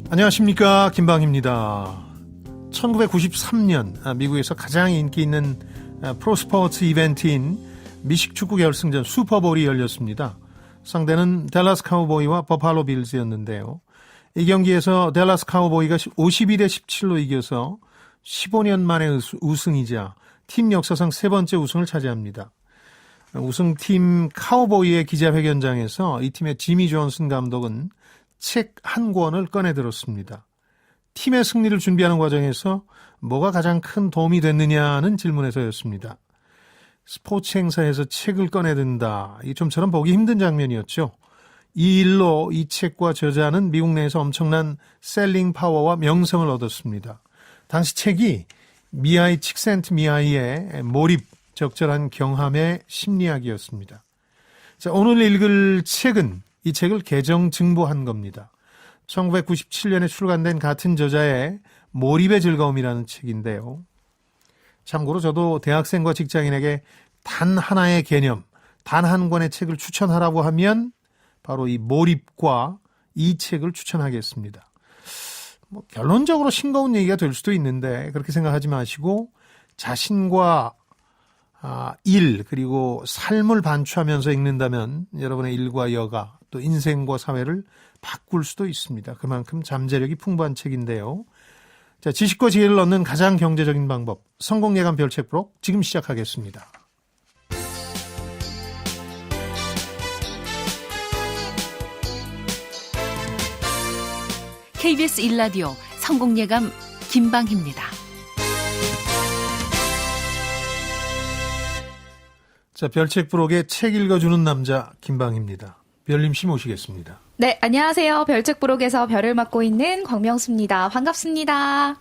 안녕하십니까, 김방입니다. 1993년 미국에서 가장 인기 있는 프로스포츠 이벤트인 미식축구 결승전 슈퍼볼이 열렸습니다. 상대는 댈러스 카우보이와 버팔로 빌즈였는데요. 이 경기에서 댈러스 카우보이가 52대 17로 이겨서 15년 만에 우승이자 팀 역사상 세 번째 우승을 차지합니다. 우승팀 카우보이의 기자회견장에서 이 팀의 지미 존슨 감독은 책 한 권을 꺼내들었습니다. 팀의 승리를 준비하는 과정에서 뭐가 가장 큰 도움이 됐느냐는 질문에서였습니다. 스포츠 행사에서 책을 꺼내든다. 이 좀처럼 보기 힘든 장면이었죠. 이 일로 이 책과 저자는 미국 내에서 엄청난 셀링 파워와 명성을 얻었습니다. 당시 책이 미하이 칙센트미하이의 몰입, 적절한 경함의 심리학이었습니다. 자, 오늘 읽을 책은 이 책을 개정 증보한 겁니다. 1997년에 출간된 같은 저자의 몰입의 즐거움이라는 책인데요. 참고로 저도 대학생과 직장인에게 단 하나의 개념, 단 한 권의 책을 추천하라고 하면 바로 이 몰입과 이 책을 추천하겠습니다. 결론적으로 싱거운 얘기가 될 수도 있는데 그렇게 생각하지 마시고 자신과 일 그리고 삶을 반추하면서 읽는다면 여러분의 일과 여가 또 인생과 사회를 바꿀 수도 있습니다. 그만큼 잠재력이 풍부한 책인데요. 자, 지식과 지혜를 얻는 가장 경제적인 방법, 성공예감 별책 부록 지금 시작하겠습니다. KBS 1라디오 성공예감 김방희입니다. 자, 별책 부록의 책 읽어주는 남자 김방희입니다. 별님 씨 모시겠습니다. 네, 안녕하세요. 별책 부록에서 별을 맡고 있는 광명수입니다. 반갑습니다.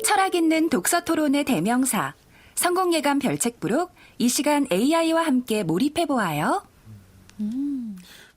철학 있는 독서 토론의 대명사, 성공예감 별책 부록, 이 시간 AI와 함께 몰입해보아요.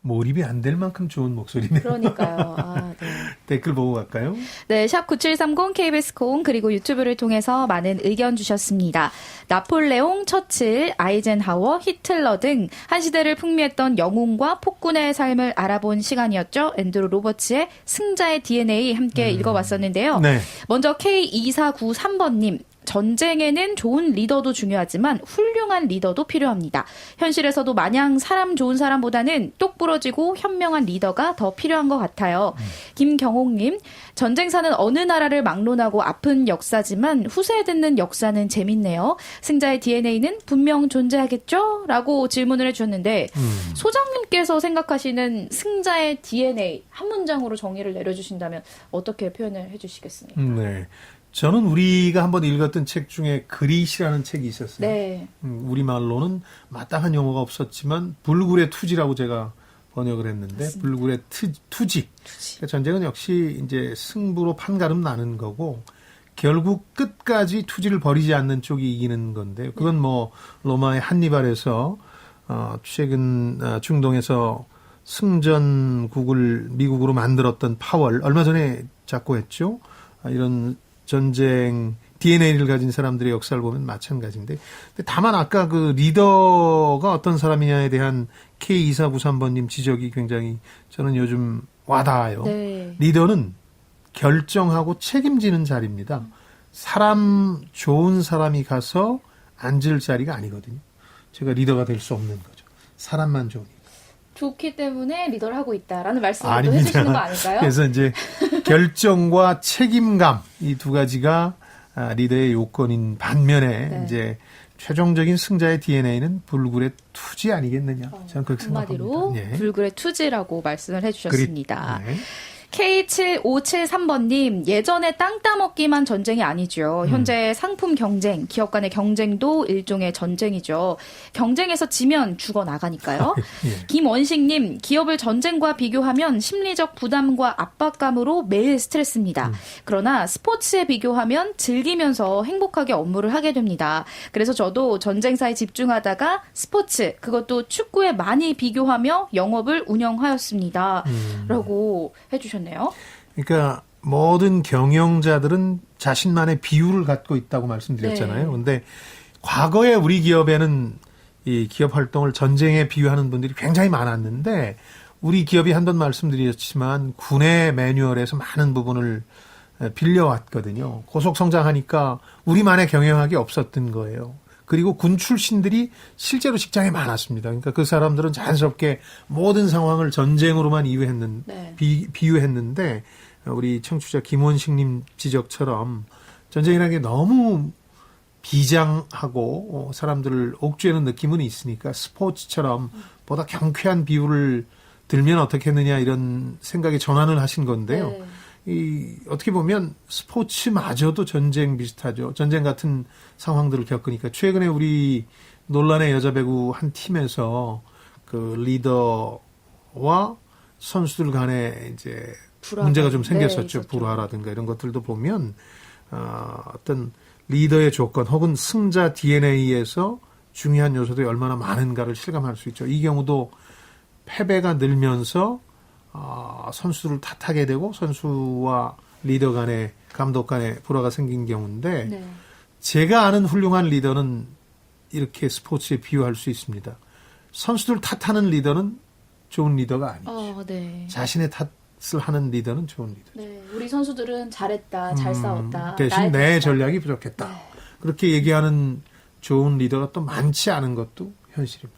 몰입이 안 될 만큼 좋은 목소리네요. 그러니까요. 네. 댓글 보고 갈까요? 네, 샵 9730 KBS 콩 그리고 유튜브를 통해서 많은 의견 주셨습니다. 나폴레옹, 처칠, 아이젠하워, 히틀러 등 한 시대를 풍미했던 영웅과 폭군의 삶을 알아본 시간이었죠. 앤드루 로버츠의 승자의 DNA 함께 읽어봤었는데요. 네. 먼저 K2493번님. 전쟁에는 좋은 리더도 중요하지만 훌륭한 리더도 필요합니다. 현실에서도 마냥 사람 좋은 사람보다는 똑부러지고 현명한 리더가 더 필요한 것 같아요. 김경옥님, 전쟁사는 어느 나라를 막론하고 아픈 역사지만 후세에 듣는 역사는 재밌네요. 승자의 DNA는 분명 존재하겠죠? 라고 질문을 해주셨는데 소장님께서 생각하시는 승자의 DNA 한 문장으로 정의를 내려주신다면 어떻게 표현을 해주시겠습니까? 네. 저는 우리가 한번 읽었던 책 중에 그릿이라는 책이 있었어요. 네. 우리말로는 마땅한 용어가 없었지만 불굴의 투지라고 제가 번역을 했는데 맞습니다. 불굴의 투지. 그러니까 전쟁은 역시 이제 승부로 판가름 나는 거고 결국 끝까지 투지를 버리지 않는 쪽이 이기는 건데 그건 뭐 로마의 한니발에서 최근 중동에서 승전국을 미국으로 만들었던 파월 얼마 전에 작고했죠. 이런 전쟁 DNA를 가진 사람들의 역사를 보면 마찬가지인데 다만 아까 그 리더가 어떤 사람이냐에 대한 K2493번님 지적이 굉장히 저는 요즘 와닿아요. 네. 리더는 결정하고 책임지는 자리입니다. 사람 좋은 사람이 가서 앉을 자리가 아니거든요. 제가 리더가 될 수 없는 거죠. 사람만 좋으니까. 좋기 때문에 리더를 하고 있다라는 말씀을 아닙니다. 해주시는 거 아닐까요? 그래서 이제 결정과 책임감 이 두 가지가 리더의 요건인 반면에 네. 이제 최종적인 승자의 DNA는 불굴의 투지 아니겠느냐. 저는 그렇게 한마디로 생각합니다. 예. 불굴의 투지라고 말씀을 해주셨습니다. 네. K7573번님, 예전에 땅 따먹기만 전쟁이 아니죠. 현재 상품 경쟁, 기업 간의 경쟁도 일종의 전쟁이죠. 경쟁에서 지면 죽어나가니까요. 예. 김원식님, 기업을 전쟁과 비교하면 심리적 부담과 압박감으로 매일 스트레스입니다. 그러나 스포츠에 비교하면 즐기면서 행복하게 업무를 하게 됩니다. 그래서 저도 전쟁사에 집중하다가 스포츠, 그것도 축구에 많이 비교하며 영업을 운영하였습니다. 라고 해주셨네요. 그러니까 모든 경영자들은 자신만의 비율을 갖고 있다고 말씀드렸잖아요. 네. 그런데 과거에 우리 기업에는 이 기업 활동을 전쟁에 비유하는 분들이 굉장히 많았는데 우리 기업이 한 번 말씀드렸지만 군의 매뉴얼에서 많은 부분을 빌려왔거든요. 고속 성장하니까 우리만의 경영학이 없었던 거예요. 그리고 군 출신들이 실제로 직장에 많았습니다. 그러니까 그 사람들은 자연스럽게 모든 상황을 전쟁으로만 비유했는데 우리 청취자 김원식님 지적처럼 전쟁이라는 게 너무 비장하고 사람들을 옥죄는 느낌은 있으니까 스포츠처럼 보다 경쾌한 비유를 들면 어떻겠느냐 이런 생각에 전환을 하신 건데요. 어떻게 보면 스포츠마저도 전쟁 비슷하죠. 전쟁 같은 상황들을 겪으니까 최근에 우리 논란의 여자 배구 한 팀에서 그 리더와 선수들 간에 이제 문제가 좀 생겼었죠. 불화라든가 이런 것들도 보면 어떤 리더의 조건 혹은 승자 DNA에서 중요한 요소들이 얼마나 많은가를 실감할 수 있죠. 이 경우도 패배가 늘면서 선수를 탓하게 되고 선수와 리더 간에 감독 간에 불화가 생긴 경우인데 제가 아는 훌륭한 리더는 이렇게 스포츠에 비유할 수 있습니다. 선수들 탓하는 리더는 좋은 리더가 아니죠. 자신의 탓을 하는 리더는 좋은 리더죠. 우리 선수들은 잘했다, 잘 싸웠다. 대신 내 전략이 부족했다. 그렇게 얘기하는 좋은 리더가 또 많지 않은 것도 현실입니다.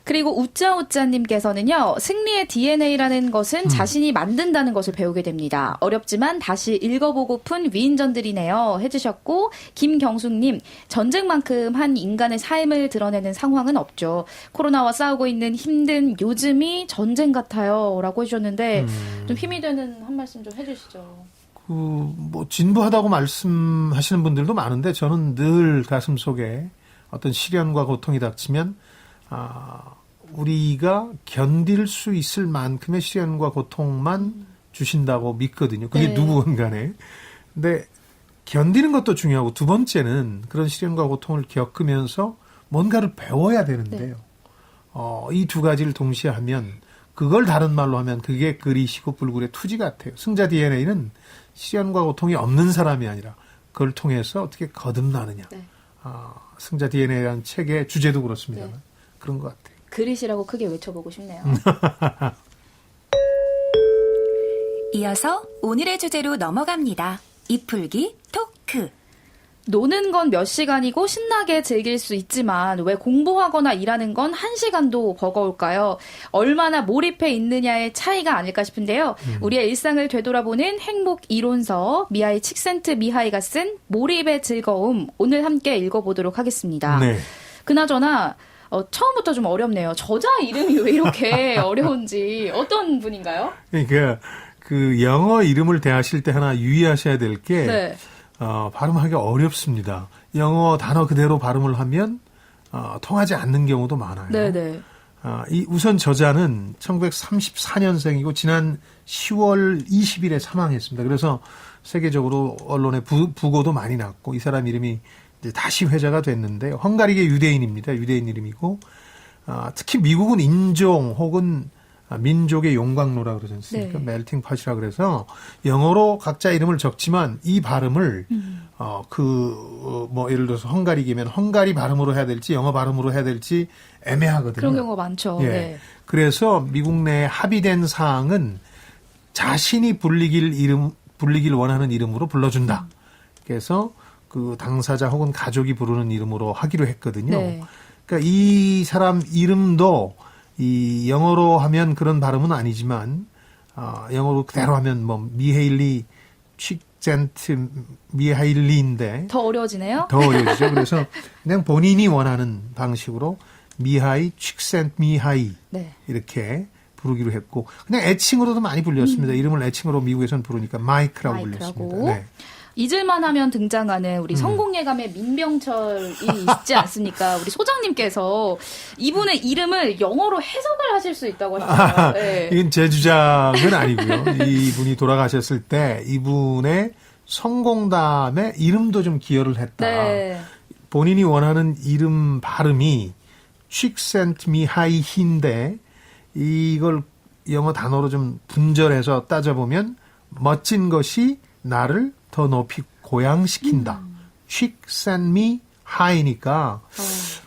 그리고 우짜우짜님께서는요, 승리의 DNA라는 것은 자신이 만든다는 것을 배우게 됩니다. 어렵지만 다시 읽어보고픈 위인전들이네요. 해주셨고, 김경숙님, 전쟁만큼 한 인간의 삶을 드러내는 상황은 없죠. 코로나와 싸우고 있는 힘든 요즘이 전쟁 같아요. 라고 해주셨는데, 좀 힘이 되는 한 말씀 좀 해주시죠. 뭐, 진부하다고 말씀하시는 분들도 많은데, 저는 늘 가슴 속에 어떤 시련과 고통이 닥치면, 우리가 견딜 수 있을 만큼의 시련과 고통만 주신다고 믿거든요. 그게 누구건 간에. 근데 견디는 것도 중요하고 두 번째는 그런 시련과 고통을 겪으면서 뭔가를 배워야 되는데요. 이 두 가지를 동시에 하면 그걸 다른 말로 하면 그게 그리시고 불굴의 투지 같아요. 승자 DNA는 시련과 고통이 없는 사람이 아니라 그걸 통해서 어떻게 거듭나느냐. 승자 DNA라는 책의 주제도 그렇습니다만. 그런 것 같아요. 그릇이라고 크게 외쳐보고 싶네요. 이어서 오늘의 주제로 넘어갑니다. 입풀기 토크. 노는 건 몇 시간이고 신나게 즐길 수 있지만 왜 공부하거나 일하는 건 1시간도 버거울까요? 얼마나 몰입해 있느냐의 차이가 아닐까 싶은데요. 우리의 일상을 되돌아보는 행복 이론서 미하이 칙센트 미하이가 쓴 몰입의 즐거움 오늘 함께 읽어보도록 하겠습니다. 그나저나 처음부터 좀 어렵네요. 저자 이름이 왜 이렇게 어려운지 어떤 분인가요? 그러니까 그 영어 이름을 대하실 때 하나 유의하셔야 될 게 발음하기가 어렵습니다. 영어 단어 그대로 발음을 하면 통하지 않는 경우도 많아요. 우선 저자는 1934년생이고 지난 10월 20일에 사망했습니다. 그래서 세계적으로 언론에 부고도 많이 났고 이 사람 이름이 이제 다시 회자가 됐는데 헝가리계 유대인입니다. 유대인 이름이고 특히 미국은 인종 혹은 민족의 용광로라 그러지 않습니까? 멜팅 팟이라 그래서 영어로 각자 이름을 적지만 이 발음을 예를 들어서 헝가리계면 헝가리 발음으로 해야 될지 영어 발음으로 해야 될지 애매하거든요. 그런 경우가 많죠. 그래서 미국 내에 합의된 사항은 자신이 불리길 원하는 이름으로 불러준다. 그래서 그 당사자 혹은 가족이 부르는 이름으로 하기로 했거든요. 그러니까 이 사람 이름도 이 영어로 하면 그런 발음은 아니지만 영어로 그대로 하면 뭐 미헤일리 칙센트 미하일리인데 더 어려워지네요. 더 어려워지죠. 그래서 그냥 본인이 원하는 방식으로 미하이 칙센트 미하이 이렇게 부르기로 했고 그냥 애칭으로도 많이 불렸습니다. 이름을 애칭으로 미국에서는 부르니까 마이크라고 불렸습니다. 잊을만 하면 등장하는 우리 성공예감의 민병철이 있지 않습니까? 우리 소장님께서 이분의 이름을 영어로 해석을 하실 수 있다고 하셨어요. 이건 제 주장은 아니고요. 이분이 돌아가셨을 때 이분의 성공담에 이름도 좀 기여를 했다. 본인이 원하는 이름 발음이 칙센트미하이인데 이걸 영어 단어로 좀 분절해서 따져보면 멋진 것이 나를 더 높이 고양시킨다. Chick send me high니까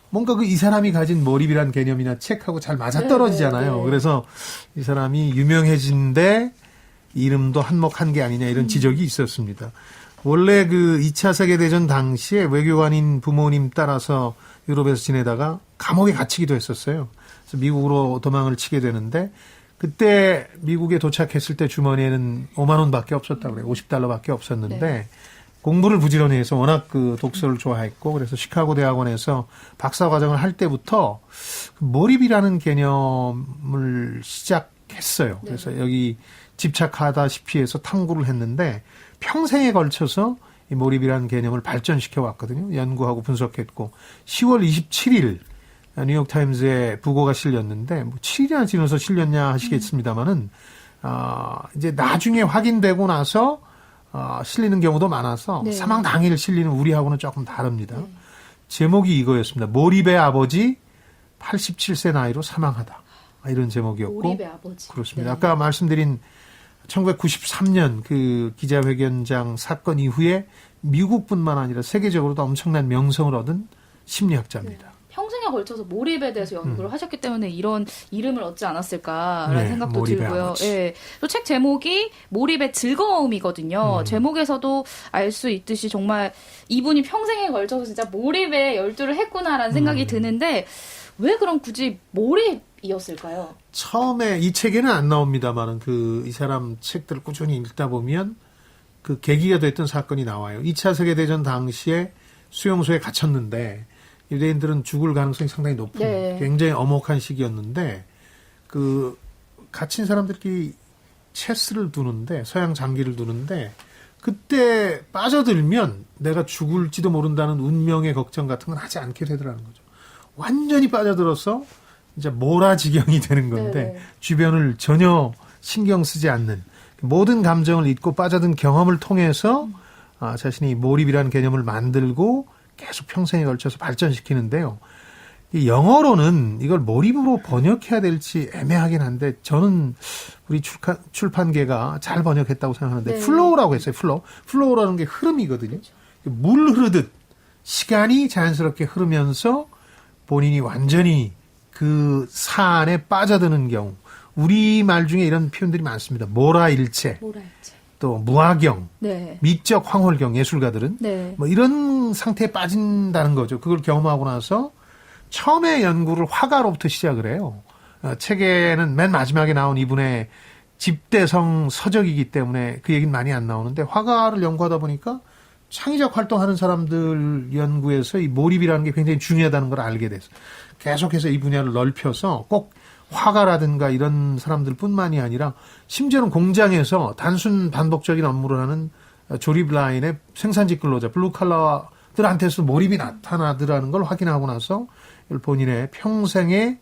뭔가 그 이 사람이 가진 몰입이란 개념이나 책하고 잘 맞아떨어지잖아요. 네. 그래서 이 사람이 유명해진데 이름도 한몫한 게 아니냐 이런 지적이 있었습니다. 원래 그 2차 세계대전 당시에 외교관인 부모님 따라서 유럽에서 지내다가 감옥에 갇히기도 했었어요. 그래서 미국으로 도망을 치게 되는데 그때 미국에 도착했을 때 주머니에는 5만 원밖에 없었다고 그래요. $50밖에 없었는데 네. 공부를 부지런히 해서 워낙 그 독서를 좋아했고 그래서 시카고 대학원에서 박사 과정을 할 때부터 그 몰입이라는 개념을 시작했어요. 그래서 여기 집착하다시피 해서 탐구를 했는데 평생에 걸쳐서 이 몰입이라는 개념을 발전시켜 왔거든요. 연구하고 분석했고 10월 27일 뉴욕타임즈에 부고가 실렸는데 뭐 7일이나 지나서 실렸냐 하시겠습니다만은 이제 나중에 확인되고 나서 실리는 경우도 많아서 네. 사망 당일 실리는 우리하고는 조금 다릅니다. 제목이 이거였습니다. 몰입의 아버지 87세 나이로 사망하다. 이런 제목이었고 몰입의 아버지. 그렇습니다. 네. 아까 말씀드린 1993년 그 기자회견장 사건 이후에 미국뿐만 아니라 세계적으로도 엄청난 명성을 얻은 심리학자입니다. 평생에 걸쳐서 몰입에 대해서 연구를 하셨기 때문에 이런 이름을 얻지 않았을까라는 네, 생각도 몰입의 들고요. 아버지. 예. 또 책 제목이 몰입의 즐거움이거든요. 제목에서도 알 수 있듯이 정말 이분이 평생에 걸쳐서 진짜 몰입에 열중을 했구나라는 생각이 드는데 왜 그럼 굳이 몰입이었을까요? 처음에 이 책에는 안 나옵니다만은 그 이 사람 책들을 꾸준히 읽다 보면 그 계기가 됐던 사건이 나와요. 2차 세계대전 당시에 수용소에 갇혔는데 유대인들은 죽을 가능성이 상당히 높은 네. 굉장히 엄혹한 시기였는데 그 갇힌 사람들끼리 체스를 두는데 서양 장기를 두는데 그때 빠져들면 내가 죽을지도 모른다는 운명의 걱정 같은 건 하지 않게 되더라는 거죠. 완전히 빠져들어서 이제 몰아지경이 되는 건데 네네. 주변을 전혀 신경 쓰지 않는 모든 감정을 잊고 빠져든 경험을 통해서 자신이 몰입이라는 개념을 만들고 계속 평생에 걸쳐서 발전시키는데요. 이 영어로는 이걸 몰입으로 번역해야 될지 애매하긴 한데 저는 우리 출판계가 잘 번역했다고 생각하는데 네. 플로우라고 했어요. 플로우라는 게 흐름이거든요. 물 흐르듯 시간이 자연스럽게 흐르면서 본인이 완전히 그 사안에 빠져드는 경우 우리말 중에 이런 표현들이 많습니다. 모라일체, 뭐라 했지? 또 무아경, 네. 미적 황홀경 예술가들은 네. 뭐 이런 상태에 빠진다는 거죠. 그걸 경험하고 나서 처음에 연구를 화가로부터 시작을 해요. 책에는 맨 마지막에 나온 이분의 집대성 서적이기 때문에 그 얘기는 많이 안 나오는데 화가를 연구하다 보니까 창의적 활동하는 사람들 연구에서 이 몰입이라는 게 굉장히 중요하다는 걸 알게 됐어요. 계속해서 이 분야를 넓혀서 꼭 화가라든가 이런 사람들뿐만이 아니라 심지어는 공장에서 단순 반복적인 업무를 하는 조립 라인의 생산직 근로자, 블루칼라들한테서 몰입이 나타나더라는 걸 확인하고 나서 이걸 본인의 평생의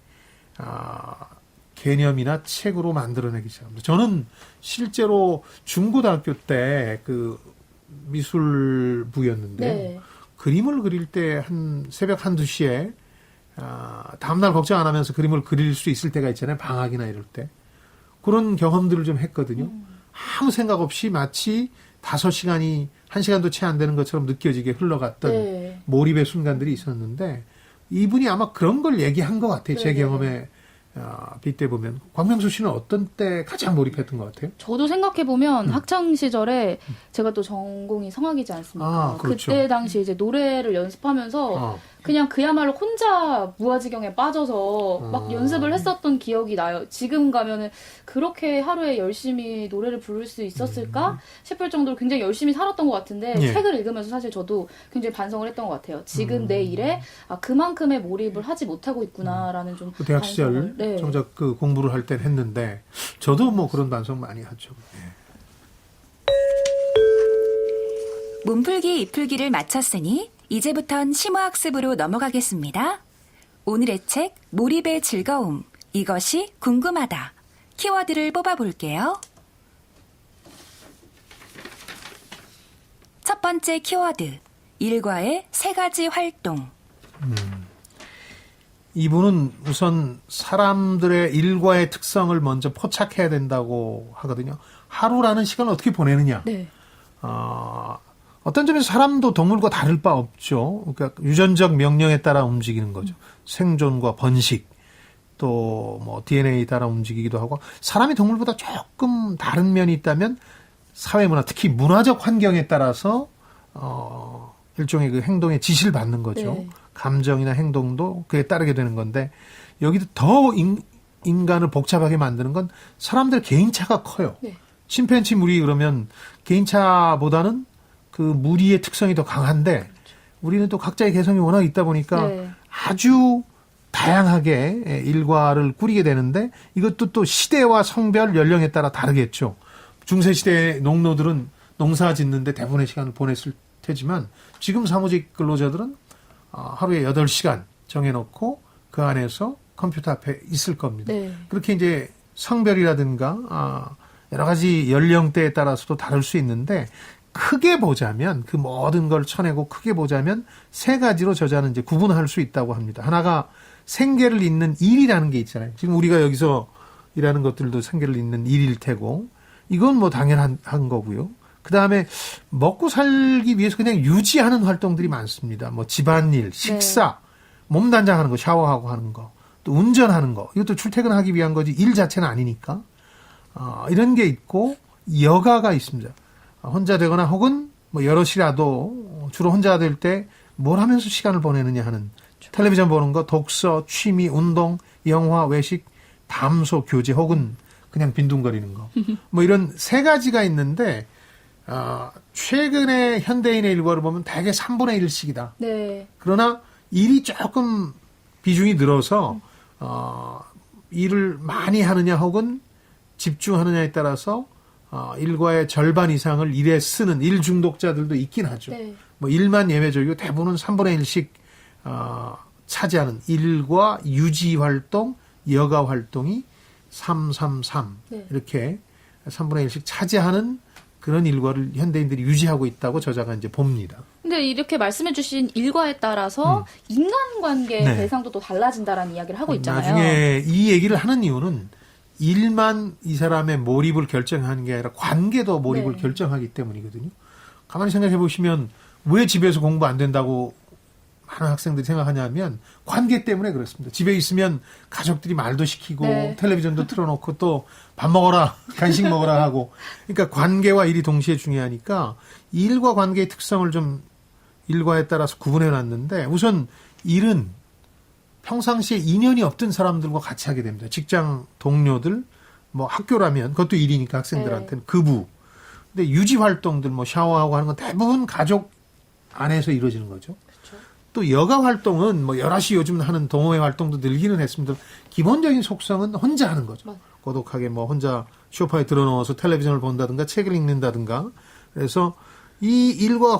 개념이나 책으로 만들어내기 시작합니다. 저는 실제로 중고등학교 때 그 미술부였는데 네. 그림을 그릴 때 한 새벽 1-2시에 다음날 걱정 안 하면서 그림을 그릴 수 있을 때가 있잖아요. 방학이나 이럴 때. 그런 경험들을 좀 했거든요. 아무 생각 없이 마치 5시간이 1시간도 채 안 되는 것처럼 느껴지게 흘러갔던 네. 몰입의 순간들이 있었는데 이분이 아마 그런 걸 얘기한 것 같아요. 제 네. 경험에 빗대 보면. 광명수 씨는 어떤 때 가장 몰입했던 것 같아요? 저도 생각해보면 학창 시절에 제가 또 전공이 성악이지 않습니까? 그렇죠. 그때 당시 이제 노래를 연습하면서 그냥 그야말로 혼자 무아지경에 빠져서 막 연습을 했었던 기억이 나요. 지금 가면은 그렇게 하루에 열심히 노래를 부를 수 있었을까 싶을 정도로 굉장히 열심히 살았던 것 같은데 예. 책을 읽으면서 사실 저도 굉장히 반성을 했던 것 같아요. 지금 내 일에 그만큼의 몰입을 하지 못하고 있구나라는 좀 그 대학 시절 반성을, 네. 정작 그 공부를 할 때 했는데 저도 뭐 그런 반성 많이 하죠. 예. 몸풀기 입풀기를 마쳤으니 이제부턴 심화학습으로 넘어가겠습니다. 오늘의 책 몰입의 즐거움, 이것이 궁금하다. 키워드를 뽑아볼게요. 첫 번째 키워드, 일과의 3가지 활동. 이분은 우선 사람들의 일과의 특성을 먼저 포착해야 된다고 하거든요. 하루라는 시간을 어떻게 보내느냐. 네. 어떤 점에서 사람도 동물과 다를 바 없죠. 그러니까 유전적 명령에 따라 움직이는 거죠. 생존과 번식, 또 뭐 DNA에 따라 움직이기도 하고, 사람이 동물보다 조금 다른 면이 있다면 사회 문화, 특히 문화적 환경에 따라서 일종의 그 행동의 지시를 받는 거죠. 네. 감정이나 행동도 그에 따르게 되는 건데, 여기도 더 인간을 복잡하게 만드는 건 사람들 개인차가 커요. 네. 침팬지 무리 그러면 개인차보다는 그 무리의 특성이 더 강한데, 우리는 또 각자의 개성이 워낙 있다 보니까 네. 아주 다양하게 일과를 꾸리게 되는데, 이것도 또 시대와 성별, 연령에 따라 다르겠죠. 중세시대의 농노들은 농사 짓는데 대부분의 시간을 보냈을 테지만, 지금 사무직 근로자들은 하루에 8시간 정해놓고 그 안에서 컴퓨터 앞에 있을 겁니다. 네. 그렇게 이제 성별이라든가 여러 가지 연령대에 따라서도 다를 수 있는데, 크게 보자면, 그 모든 걸 쳐내고 크게 보자면 세 가지로 저자는 이제 구분할 수 있다고 합니다. 하나가 생계를 잇는 일이라는 게 있잖아요. 지금 우리가 여기서 일하는 것들도 생계를 잇는 일일 테고, 이건 뭐 당연한 거고요. 그 다음에 먹고 살기 위해서 그냥 유지하는 활동들이 많습니다. 뭐 집안일, 식사, 몸 단장하는 거, 샤워하고 하는 거, 또 운전하는 거. 이것도 출퇴근하기 위한 거지 일 자체는 아니니까. 이런 게 있고, 여가가 있습니다. 혼자 되거나 혹은 뭐 여럿이라도 주로 혼자 될 때 뭘 하면서 시간을 보내느냐 하는, 텔레비전 보는 거, 독서, 취미, 운동, 영화, 외식, 담소, 교제 혹은 그냥 빈둥거리는 거. 뭐 이런 세 가지가 있는데, 최근에 현대인의 일과를 보면 대개 3분의 1씩이다. 네. 그러나 일이 조금 비중이 늘어서 일을 많이 하느냐 혹은 집중하느냐에 따라서 일과의 절반 이상을 일에 쓰는 일 중독자들도 있긴 하죠. 네. 뭐 일만 예외적이고 대부분은 3분의 1씩 차지하는 일과 유지 활동, 여가 활동이 333 네. 이렇게 3분의 1씩 차지하는 그런 일과를 현대인들이 유지하고 있다고 저자가 이제 봅니다. 근데 이렇게 말씀해주신 일과에 따라서 인간관계 네. 대상도 또 달라진다라는 이야기를 하고 있잖아요. 나중에 이 얘기를 하는 이유는 일만 이 사람의 몰입을 결정하는 게 아니라 관계도 몰입을 네. 결정하기 때문이거든요. 가만히 생각해 보시면 왜 집에서 공부 안 된다고 많은 학생들이 생각하냐면 관계 때문에 그렇습니다. 집에 있으면 가족들이 말도 시키고 네. 텔레비전도 틀어놓고 또 밥 먹어라, 간식 먹어라 하고, 그러니까 관계와 일이 동시에 중요하니까 일과 관계의 특성을 좀 일과에 따라서 구분해 놨는데, 우선 일은 평상시에 인연이 없던 사람들과 같이 하게 됩니다. 직장 동료들, 뭐 학교라면 그것도 일이니까 학생들한테는 급우. 근데 유지 활동들, 뭐 샤워하고 하는 건 대부분 가족 안에서 이루어지는 거죠. 또 여가 활동은 뭐 여럿이 요즘 하는 동호회 활동도 늘기는 했습니다. 기본적인 속성은 혼자 하는 거죠. 고독하게 뭐 혼자 소파에 들어누워서 텔레비전을 본다든가 책을 읽는다든가. 그래서 이 일과와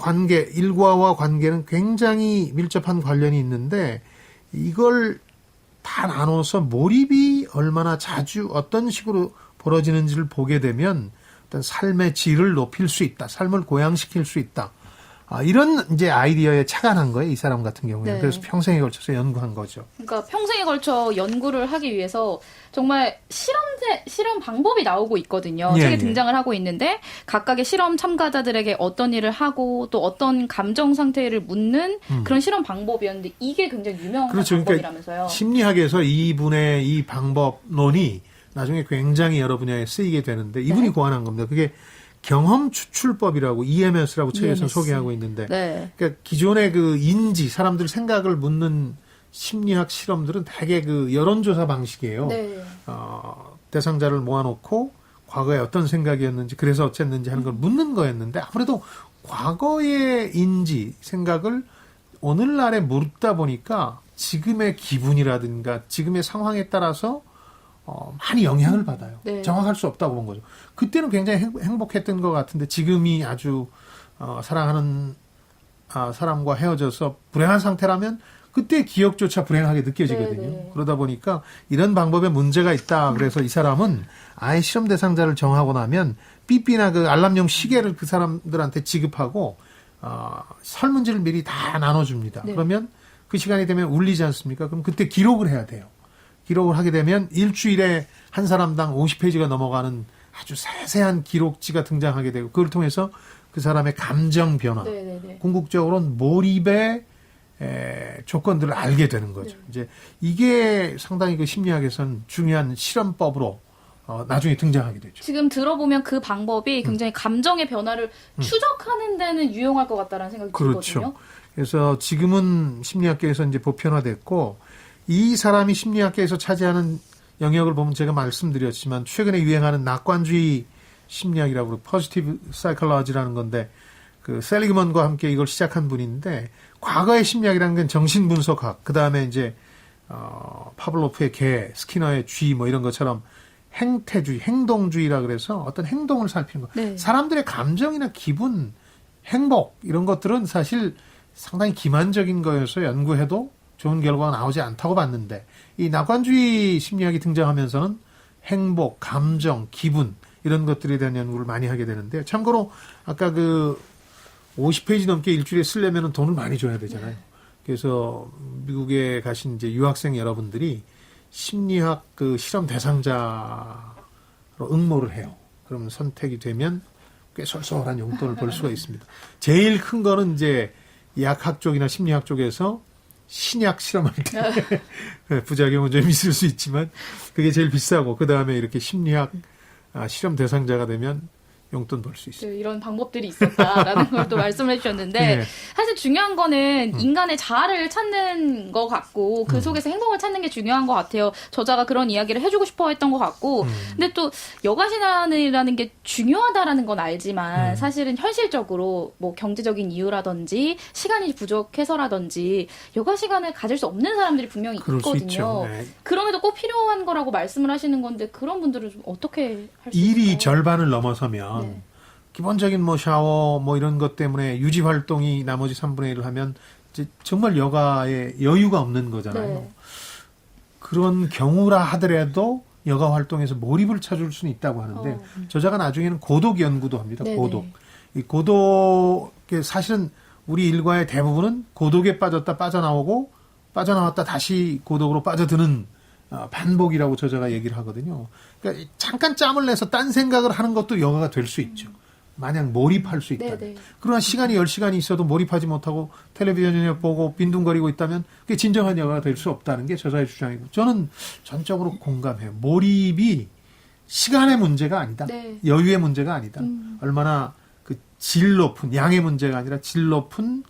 관계는 굉장히 밀접한 관련이 있는데, 이걸 다 나눠서 몰입이 얼마나 자주 어떤 식으로 벌어지는지를 보게 되면 어떤 삶의 질을 높일 수 있다. 삶을 고양시킬 수 있다. 이런 이제 아이디어에 착안한 거예요, 이 사람 같은 경우에. 네. 그래서 평생에 걸쳐서 연구한 거죠. 그러니까 평생에 걸쳐 연구를 하기 위해서 정말 실험 방법이 나오고 있거든요. 예, 책에 예. 등장을 하고 있는데, 각각의 실험 참가자들에게 어떤 일을 하고 또 어떤 감정 상태를 묻는 그런 실험 방법이었는데, 이게 굉장히 유명한 그렇죠. 방법이라면서요. 심리학에서 이분의 이 방법론이 나중에 굉장히 여러 분야에 쓰이게 되는데, 이분이 네. 고안한 겁니다. 그게 경험 추출법이라고 EMS라고 책에서 EMS. 소개하고 있는데, 네. 그러니까 기존의 그 인지, 사람들 생각을 묻는 심리학 실험들은 대개 그 여론조사 방식이에요. 네. 대상자를 모아놓고 과거에 어떤 생각이었는지, 그래서 어쨌는지 하는 걸 묻는 거였는데, 아무래도 과거의 인지, 생각을 오늘날에 묻다 보니까 지금의 기분이라든가 지금의 상황에 따라서 많이 영향을 받아요. 네. 정확할 수 없다고 본 거죠. 그때는 굉장히 행복했던 것 같은데, 지금이 아주 사랑하는 사람과 헤어져서 불행한 상태라면 그때 기억조차 불행하게 느껴지거든요. 네. 그러다 보니까 이런 방법에 문제가 있다. 그래서 이 사람은 아예 실험 대상자를 정하고 나면 삐삐나 그 알람용 시계를 그 사람들한테 지급하고 설문지를 미리 다 나눠줍니다. 네. 그러면 그 시간이 되면 울리지 않습니까? 그럼 그때 기록을 해야 돼요. 기록을 하게 되면 일주일에 한 사람당 50페이지가 넘어가는 아주 세세한 기록지가 등장하게 되고, 그걸 통해서 그 사람의 감정 변화, 네네네. 궁극적으로는 몰입의 조건들을 알게 되는 거죠. 이제 이게 상당히 그 심리학에서는 중요한 실험법으로 나중에 등장하게 되죠. 지금 들어보면 그 방법이 굉장히 감정의 변화를 추적하는 데는 유용할 것 같다는 생각이 그렇죠. 들거든요. 그래서 지금은 심리학계에서 이제 보편화됐고 이 사람이 심리학계에서 차지하는 영역을 보면 제가 말씀드렸지만 최근에 유행하는 낙관주의 심리학이라고 그러고 포지티브 사이콜로지라는 건데 그 셀리그먼과 함께 이걸 시작한 분인데 과거의 심리학이라는 건 정신분석학, 그 다음에 이제 파블로프의 개, 스키너의 쥐 뭐 이런 것처럼 행태주의, 행동주의라 그래서 어떤 행동을 살피는 거. 네. 사람들의 감정이나 기분, 행복 이런 것들은 사실 상당히 기만적인 거여서 연구해도 좋은 결과가 나오지 않다고 봤는데 이 낙관주의 심리학이 등장하면서는 행복, 감정, 기분 이런 것들에 대한 연구를 많이 하게 되는데 참고로 아까 그 50페이지 넘게 일주일에 쓰려면 돈을 많이 줘야 되잖아요. 그래서 미국에 가신 이제 유학생 여러분들이 심리학 그 실험 대상자로 응모를 해요. 그러면 선택이 되면 꽤 쏠쏠한 용돈을 벌 수가 있습니다. 제일 큰 거는 이제 약학 쪽이나 심리학 쪽에서 신약 실험할 때 부작용은 좀 있을 수 있지만 그게 제일 비싸고 그 다음에 이렇게 심리학 실험 대상자가 되면 용돈 벌 수 있어요. 이런 방법들이 있었다라는 걸 또 말씀을 해주셨는데 네. 사실 중요한 거는 인간의 자아를 찾는 것 같고 그 속에서 행복을 찾는 게 중요한 것 같아요. 저자가 그런 이야기를 해주고 싶어 했던 것 같고 근데 또 여가 시간이라는 게 중요하다라는 건 알지만 사실은 현실적으로 뭐 경제적인 이유라든지 시간이 부족해서라든지 여가 시간을 가질 수 없는 사람들이 분명히 그럴 수 있거든요. 있죠. 네. 그럼에도 꼭 필요한 거라고 말씀을 하시는 건데 그런 분들은 좀 어떻게 할 수 있을까요? 일이 절반을 넘어서면 네. 기본적인 뭐 샤워 뭐 이런 것 때문에 유지 활동이 나머지 3분의 1을 하면 이제 정말 여가에 여유가 없는 거잖아요. 네. 그런 경우라 하더라도 여가 활동에서 몰입을 찾을 수는 있다고 하는데 저자가 나중에는 고독 연구도 합니다. 네네. 고독. 이 고독의 사실은 우리 일과의 대부분은 고독에 빠졌다 빠져나오고 빠져나왔다 다시 고독으로 빠져드는 반복이라고 저자가 얘기를 하거든요. 그러니까 잠깐 짬을 내서 딴 생각을 하는 것도 여가가 될 수 있죠. 마냥 몰입할 수 있다면. 네네. 그러나 시간이 10시간이 있어도 몰입하지 못하고 텔레비전을 보고 빈둥거리고 있다면 그게 진정한 여가가 될 수 없다는 게 저자의 주장이고 저는 전적으로 공감해요. 몰입이 시간의 문제가 아니다. 네. 여유의 문제가 아니다. 얼마나 그 질 높은 양의 문제가 아니라 질 높은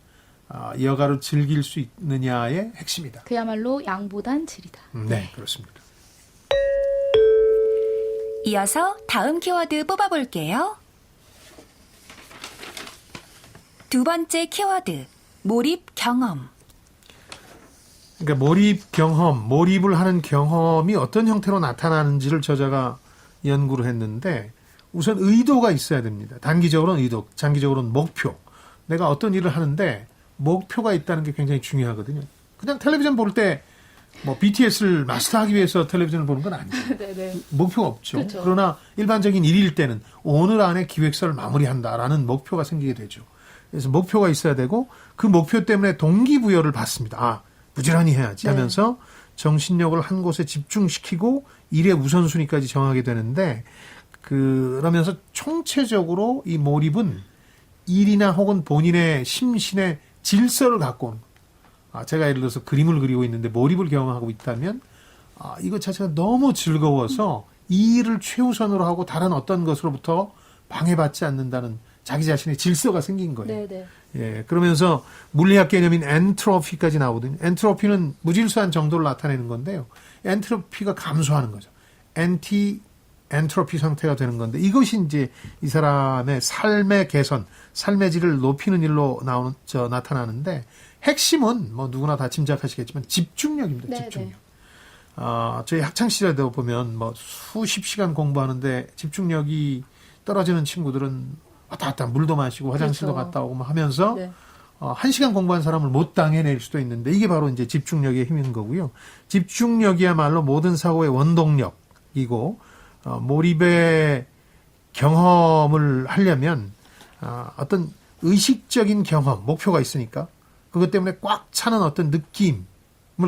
여가를 즐길 수 있느냐의 핵심이다. 그야말로 양보단 질이다. 네, 그렇습니다. 이어서 다음 키워드 뽑아볼게요. 두 번째 키워드, 몰입 경험. 그러니까 몰입 경험, 몰입을 하는 경험이 어떤 형태로 나타나는지를 저자가 연구를 했는데 우선 의도가 있어야 됩니다. 단기적으로는 의도, 장기적으로는 목표. 내가 어떤 일을 하는데 목표가 있다는 게 굉장히 중요하거든요. 그냥 텔레비전 볼 때 뭐 BTS를 마스터하기 위해서 텔레비전을 보는 건 아니에요. 네네. 목표가 없죠. 그렇죠. 그러나 일반적인 일일 때는 오늘 안에 기획서를 마무리한다라는 목표가 생기게 되죠. 그래서 목표가 있어야 되고 그 목표 때문에 동기부여를 받습니다. 부지런히 해야지 하면서 정신력을 한 곳에 집중시키고 일의 우선순위까지 정하게 되는데 그러면서 총체적으로 이 몰입은 일이나 혹은 본인의 심신의 질서를 갖고 오는 거예요. 제가 예를 들어서 그림을 그리고 있는데 몰입을 경험하고 있다면 이것 자체가 너무 즐거워서 이 일을 최우선으로 하고 다른 어떤 것으로부터 방해받지 않는다는 자기 자신의 질서가 생긴 거예요. 네네. 예, 그러면서 물리학 개념인 엔트로피까지 나오거든요. 엔트로피는 무질서한 정도를 나타내는 건데요. 엔트로피가 감소하는 거죠. 엔트로피 상태가 되는 건데 이것이 이제 이 사람의 삶의 개선, 삶의 질을 높이는 일로 나타나는데 핵심은 뭐 누구나 다 짐작하시겠지만 집중력입니다. 네네. 집중력. 저희 학창 시절에도 보면 뭐 수십 시간 공부하는데 집중력이 떨어지는 친구들은 왔다 갔다 물도 마시고 화장실도 그렇죠. 갔다 오고 뭐 하면서 네. 1시간 공부한 사람을 못 당해낼 수도 있는데 이게 바로 이제 집중력의 힘인 거고요. 집중력이야말로 모든 사고의 원동력이고 몰입의 경험을 하려면 어떤 의식적인 경험, 목표가 있으니까 그것 때문에 꽉 차는 어떤 느낌을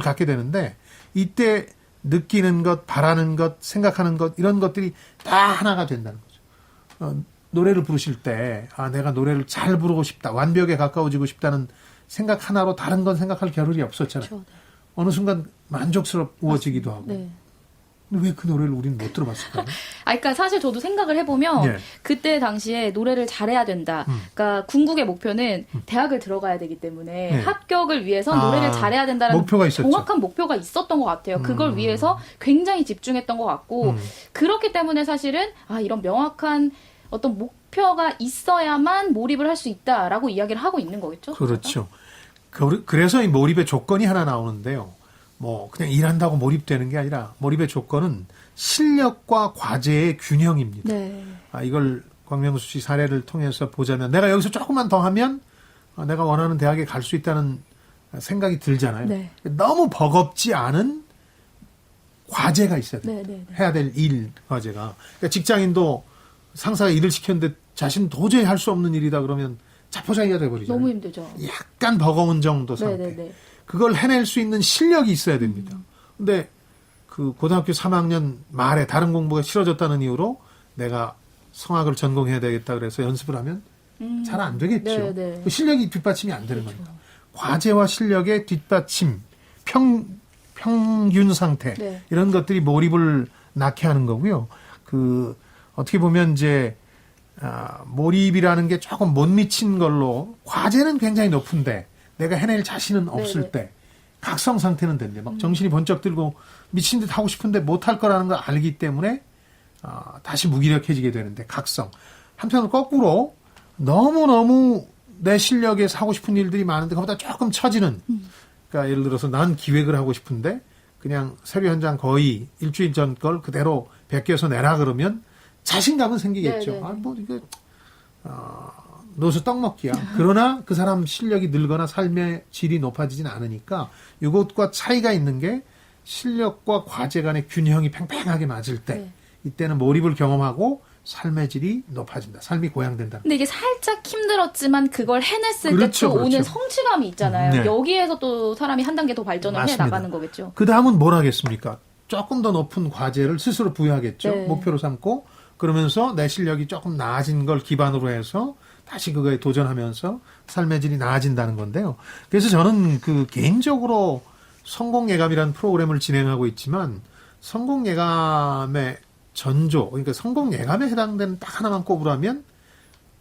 갖게 되는데 이때 느끼는 것, 바라는 것, 생각하는 것 이런 것들이 다 하나가 된다는 거죠. 노래를 부르실 때, 내가 노래를 잘 부르고 싶다, 완벽에 가까워지고 싶다는 생각 하나로 다른 건 생각할 겨를이 없었잖아요. 그렇죠. 어느 순간 만족스러워지기도 하고. 네. 근데 왜 그 노래를 우리는 못 들어봤을까요? 그러니까 사실 저도 생각을 해보면 예. 그때 당시에 노래를 잘해야 된다. 그러니까 궁극의 목표는 대학을 들어가야 되기 때문에 예. 합격을 위해서 노래를 잘해야 된다는 목표가 있었죠. 정확한 목표가 있었던 것 같아요. 그걸 위해서 굉장히 집중했던 것 같고 그렇기 때문에 사실은 이런 명확한 어떤 목표가 있어야만 몰입을 할 수 있다라고 이야기를 하고 있는 거겠죠? 그렇죠. 그래서 이 몰입의 조건이 하나 나오는데요. 뭐 그냥 일한다고 몰입되는 게 아니라 몰입의 조건은 실력과 과제의 균형입니다. 네. 이걸 광명수 씨 사례를 통해서 보자면 내가 여기서 조금만 더 하면 내가 원하는 대학에 갈 수 있다는 생각이 들잖아요. 네. 너무 버겁지 않은 과제가 있어야 돼요. 네, 네, 네. 해야 될 일 과제가. 그러니까 직장인도 상사가 일을 시켰는데 자신은 도저히 할 수 없는 일이다 그러면 자포자기가 돼버리잖아요. 너무 힘들죠. 약간 버거운 정도 상태. 네, 네, 네. 그걸 해낼 수 있는 실력이 있어야 됩니다. 근데 그 고등학교 3학년 말에 다른 공부가 싫어졌다는 이유로 내가 성악을 전공해야 되겠다 그래서 연습을 하면 잘 안 되겠죠. 네, 네. 그 실력이 뒷받침이 안 되는 겁니다. 과제와 실력의 뒷받침, 평균 상태 네. 이런 것들이 몰입을 낳게 하는 거고요. 어떻게 보면 이제 몰입이라는 게 조금 못 미친 걸로 과제는 굉장히 높은데 내가 해낼 자신은 없을 네네. 때 각성 상태는 된대. 막 정신이 번쩍 들고 미친 듯 하고 싶은데 못할 거라는 걸 알기 때문에 다시 무기력해지게 되는데 각성. 한편으로 거꾸로 너무너무 내 실력에서 하고 싶은 일들이 많은데 그보다 조금 처지는 그러니까 예를 들어서 난 기획을 하고 싶은데 그냥 서류 한 장 거의 일주일 전 걸 그대로 베껴서 내라 그러면 자신감은 생기겠죠. 네네네. 이거 노수 떡먹기야. 그러나 그 사람 실력이 늘거나 삶의 질이 높아지진 않으니까 이것과 차이가 있는 게 실력과 과제 간의 균형이 팽팽하게 맞을 때 네. 이때는 몰입을 경험하고 삶의 질이 높아진다. 삶이 고양된다. 근데 이게 살짝 힘들었지만 그걸 해냈을 그렇죠, 때 또 오는 그렇죠. 성취감이 있잖아요. 네. 여기에서 또 사람이 한 단계 더 발전을 맞습니다. 해 나가는 거겠죠. 그 다음은 뭘 하겠습니까? 조금 더 높은 과제를 스스로 부여하겠죠. 네. 목표로 삼고 그러면서 내 실력이 조금 나아진 걸 기반으로 해서 다시 그거에 도전하면서 삶의 질이 나아진다는 건데요. 그래서 저는 개인적으로 성공예감이라는 프로그램을 진행하고 있지만 성공예감의 전조, 그러니까 성공예감에 해당되는 딱 하나만 꼽으라면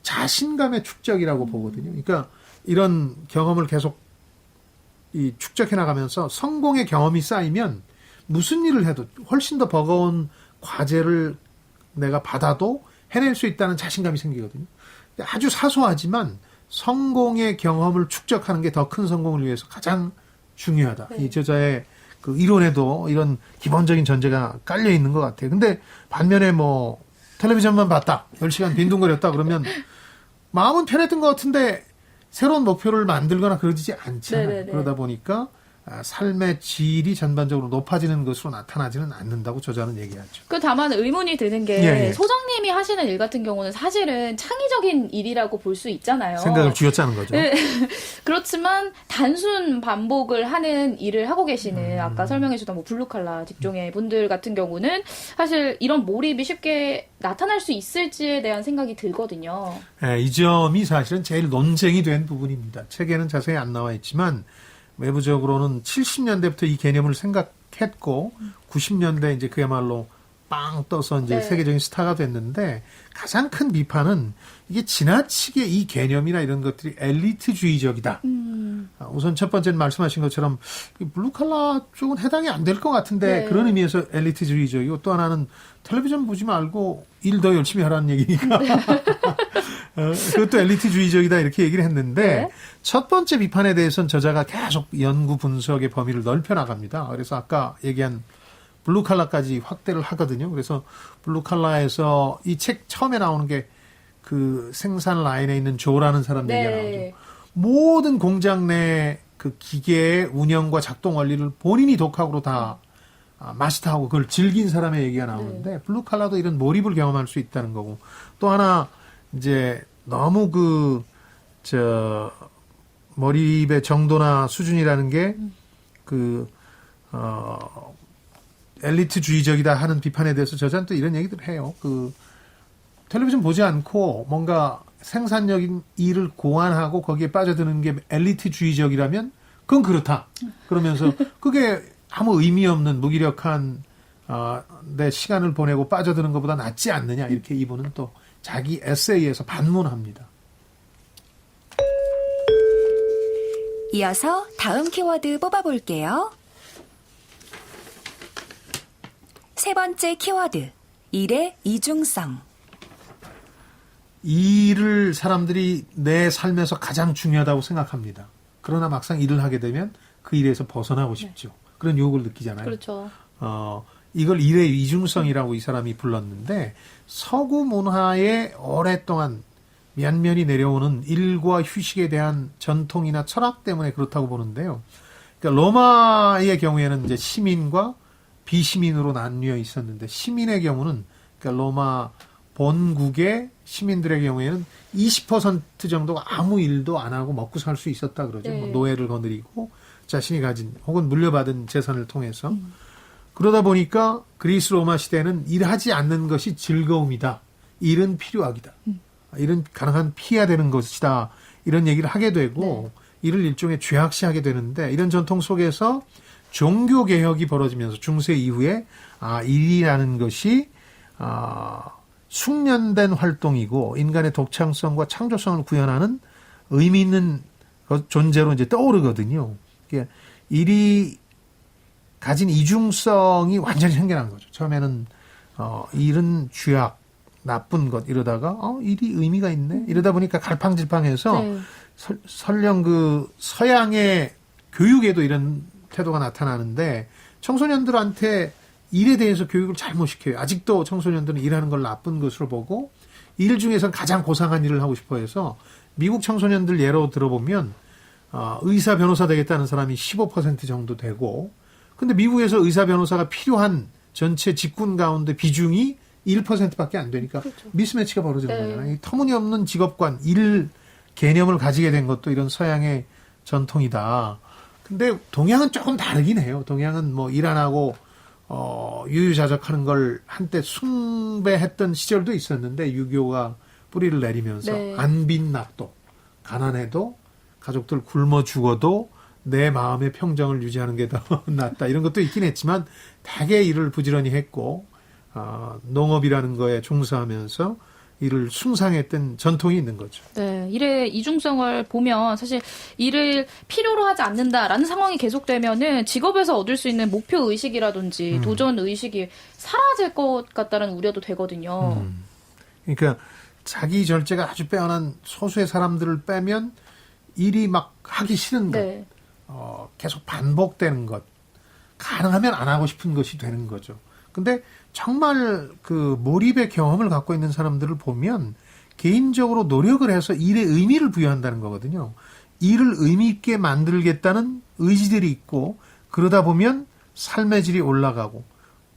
자신감의 축적이라고 보거든요. 그러니까 이런 경험을 계속 축적해 나가면서 성공의 경험이 쌓이면 무슨 일을 해도 훨씬 더 버거운 과제를 내가 받아도 해낼 수 있다는 자신감이 생기거든요. 아주 사소하지만 성공의 경험을 축적하는 게 더 큰 성공을 위해서 가장 중요하다. 네. 이 저자의 그 이론에도 이런 기본적인 전제가 깔려 있는 것 같아요. 근데 반면에 뭐 텔레비전만 봤다, 10시간 빈둥거렸다 그러면 마음은 편했던 것 같은데 새로운 목표를 만들거나 그러지 않잖아요. 네네네. 그러다 보니까 삶의 질이 전반적으로 높아지는 것으로 나타나지는 않는다고 저자는 얘기하죠. 다만 의문이 드는 게 예, 예. 소장님이 하시는 일 같은 경우는 사실은 창의적인 일이라고 볼 수 있잖아요. 생각을 쥐어짜는 거죠. 네. 그렇지만 단순 반복을 하는 일을 하고 계시는 아까 설명해 주던 뭐 블루칼라 직종의 분들 같은 경우는 사실 이런 몰입이 쉽게 나타날 수 있을지에 대한 생각이 들거든요. 예, 이 점이 사실은 제일 논쟁이 된 부분입니다. 책에는 자세히 안 나와 있지만 외부적으로는 70년대부터 이 개념을 생각했고 90년대 이제 그야말로 빵 떠서 이제 네. 세계적인 스타가 됐는데 가장 큰 비판은 이게 지나치게 이 개념이나 이런 것들이 엘리트주의적이다. 우선 첫 번째는 말씀하신 것처럼 블루칼라 쪽은 해당이 안 될 것 같은데 네. 그런 의미에서 엘리트주의적이고 또 하나는 텔레비전 보지 말고 일 더 열심히 하라는 얘기니까 그것도 엘리트주의적이다 이렇게 얘기를 했는데 네. 첫 번째 비판에 대해서는 저자가 계속 연구 분석의 범위를 넓혀 나갑니다. 그래서 아까 얘기한 블루칼라까지 확대를 하거든요. 그래서 블루칼라에서 이 책 처음에 나오는 게 그 생산 라인에 있는 조라는 사람 네. 얘기가 나오죠. 모든 공장 내 그 기계의 운영과 작동 원리를 본인이 독학으로 다 마스터하고 그걸 즐긴 사람의 얘기가 나오는데 블루칼라도 이런 몰입을 경험할 수 있다는 거고 또 하나 이제 너무 몰입의 정도나 수준이라는 게 엘리트주의적이다 하는 비판에 대해서 저자는 또 이런 얘기들 해요. 텔레비전 보지 않고 뭔가 생산적인 일을 고안하고 거기에 빠져드는 게 엘리트주의적이라면 그건 그렇다. 그러면서 그게 아무 의미 없는 무기력한 내 시간을 보내고 빠져드는 것보다 낫지 않느냐. 이렇게 이분은 또 자기 에세이에서 반문합니다. 이어서 다음 키워드 뽑아볼게요. 세 번째 키워드, 일의 이중성. 일을 사람들이 내 삶에서 가장 중요하다고 생각합니다. 그러나 막상 일을 하게 되면 그 일에서 벗어나고 싶죠. 그런 유혹을 느끼잖아요. 그렇죠. 이걸 일의 이중성이라고 이 사람이 불렀는데 서구 문화에 오랫동안 면면이 내려오는 일과 휴식에 대한 전통이나 철학 때문에 그렇다고 보는데요. 그러니까 로마의 경우에는 이제 시민과 비시민으로 나뉘어 있었는데 시민의 경우는 그러니까 로마 본국의 시민들의 경우에는 20% 정도가 아무 일도 안 하고 먹고 살 수 있었다 그러죠. 네. 뭐 노예를 거느리고 자신이 가진 혹은 물려받은 재산을 통해서 그러다 보니까 그리스 로마 시대는 일하지 않는 것이 즐거움이다. 일은 필요하기다. 일은 가능한 피해야 되는 것이다. 이런 얘기를 하게 되고 이를 일종의 죄악시하게 되는데 이런 전통 속에서 종교 개혁이 벌어지면서 중세 이후에 일이라는 것이 숙련된 활동이고 인간의 독창성과 창조성을 구현하는 의미 있는 존재로 이제 떠오르거든요. 그러니까 일이 가진 이중성이 완전히 생겨난 거죠. 처음에는 일은 죄악, 나쁜 것 이러다가 일이 의미가 있네. 이러다 보니까 갈팡질팡해서 네. 설령 그 서양의 교육에도 이런 태도가 나타나는데 청소년들한테 일에 대해서 교육을 잘못 시켜요. 아직도 청소년들은 일하는 걸 나쁜 것으로 보고 일 중에선 가장 고상한 일을 하고 싶어 해서 미국 청소년들 예로 들어보면 의사 변호사 되겠다는 사람이 15% 정도 되고 근데 미국에서 의사 변호사가 필요한 전체 직군 가운데 비중이 1%밖에 안 되니까 그렇죠. 미스매치가 벌어지는 네. 거잖아요. 이 터무니없는 직업관, 일 개념을 가지게 된 것도 이런 서양의 전통이다. 근데 동양은 조금 다르긴 해요. 동양은 뭐 일 안 하고 유유자적하는 걸 한때 숭배했던 시절도 있었는데 유교가 뿌리를 내리면서 네. 안 빚납도 가난해도 가족들 굶어 죽어도 내 마음의 평정을 유지하는 게 더 낫다. 이런 것도 있긴 했지만 대개 일을 부지런히 했고 농업이라는 거에 종사하면서 일을 숭상했던 전통이 있는 거죠. 네, 일의 이중성을 보면 사실 일을 필요로 하지 않는다라는 상황이 계속되면은 직업에서 얻을 수 있는 목표 의식이라든지 도전 의식이 사라질 것 같다는 우려도 되거든요. 그러니까 자기 절제가 아주 빼어난 소수의 사람들을 빼면 일이 막 하기 싫은 것, 네. 계속 반복되는 것, 가능하면 안 하고 싶은 것이 되는 거죠. 근데 정말 그 몰입의 경험을 갖고 있는 사람들을 보면 개인적으로 노력을 해서 일에 의미를 부여한다는 거거든요. 일을 의미 있게 만들겠다는 의지들이 있고 그러다 보면 삶의 질이 올라가고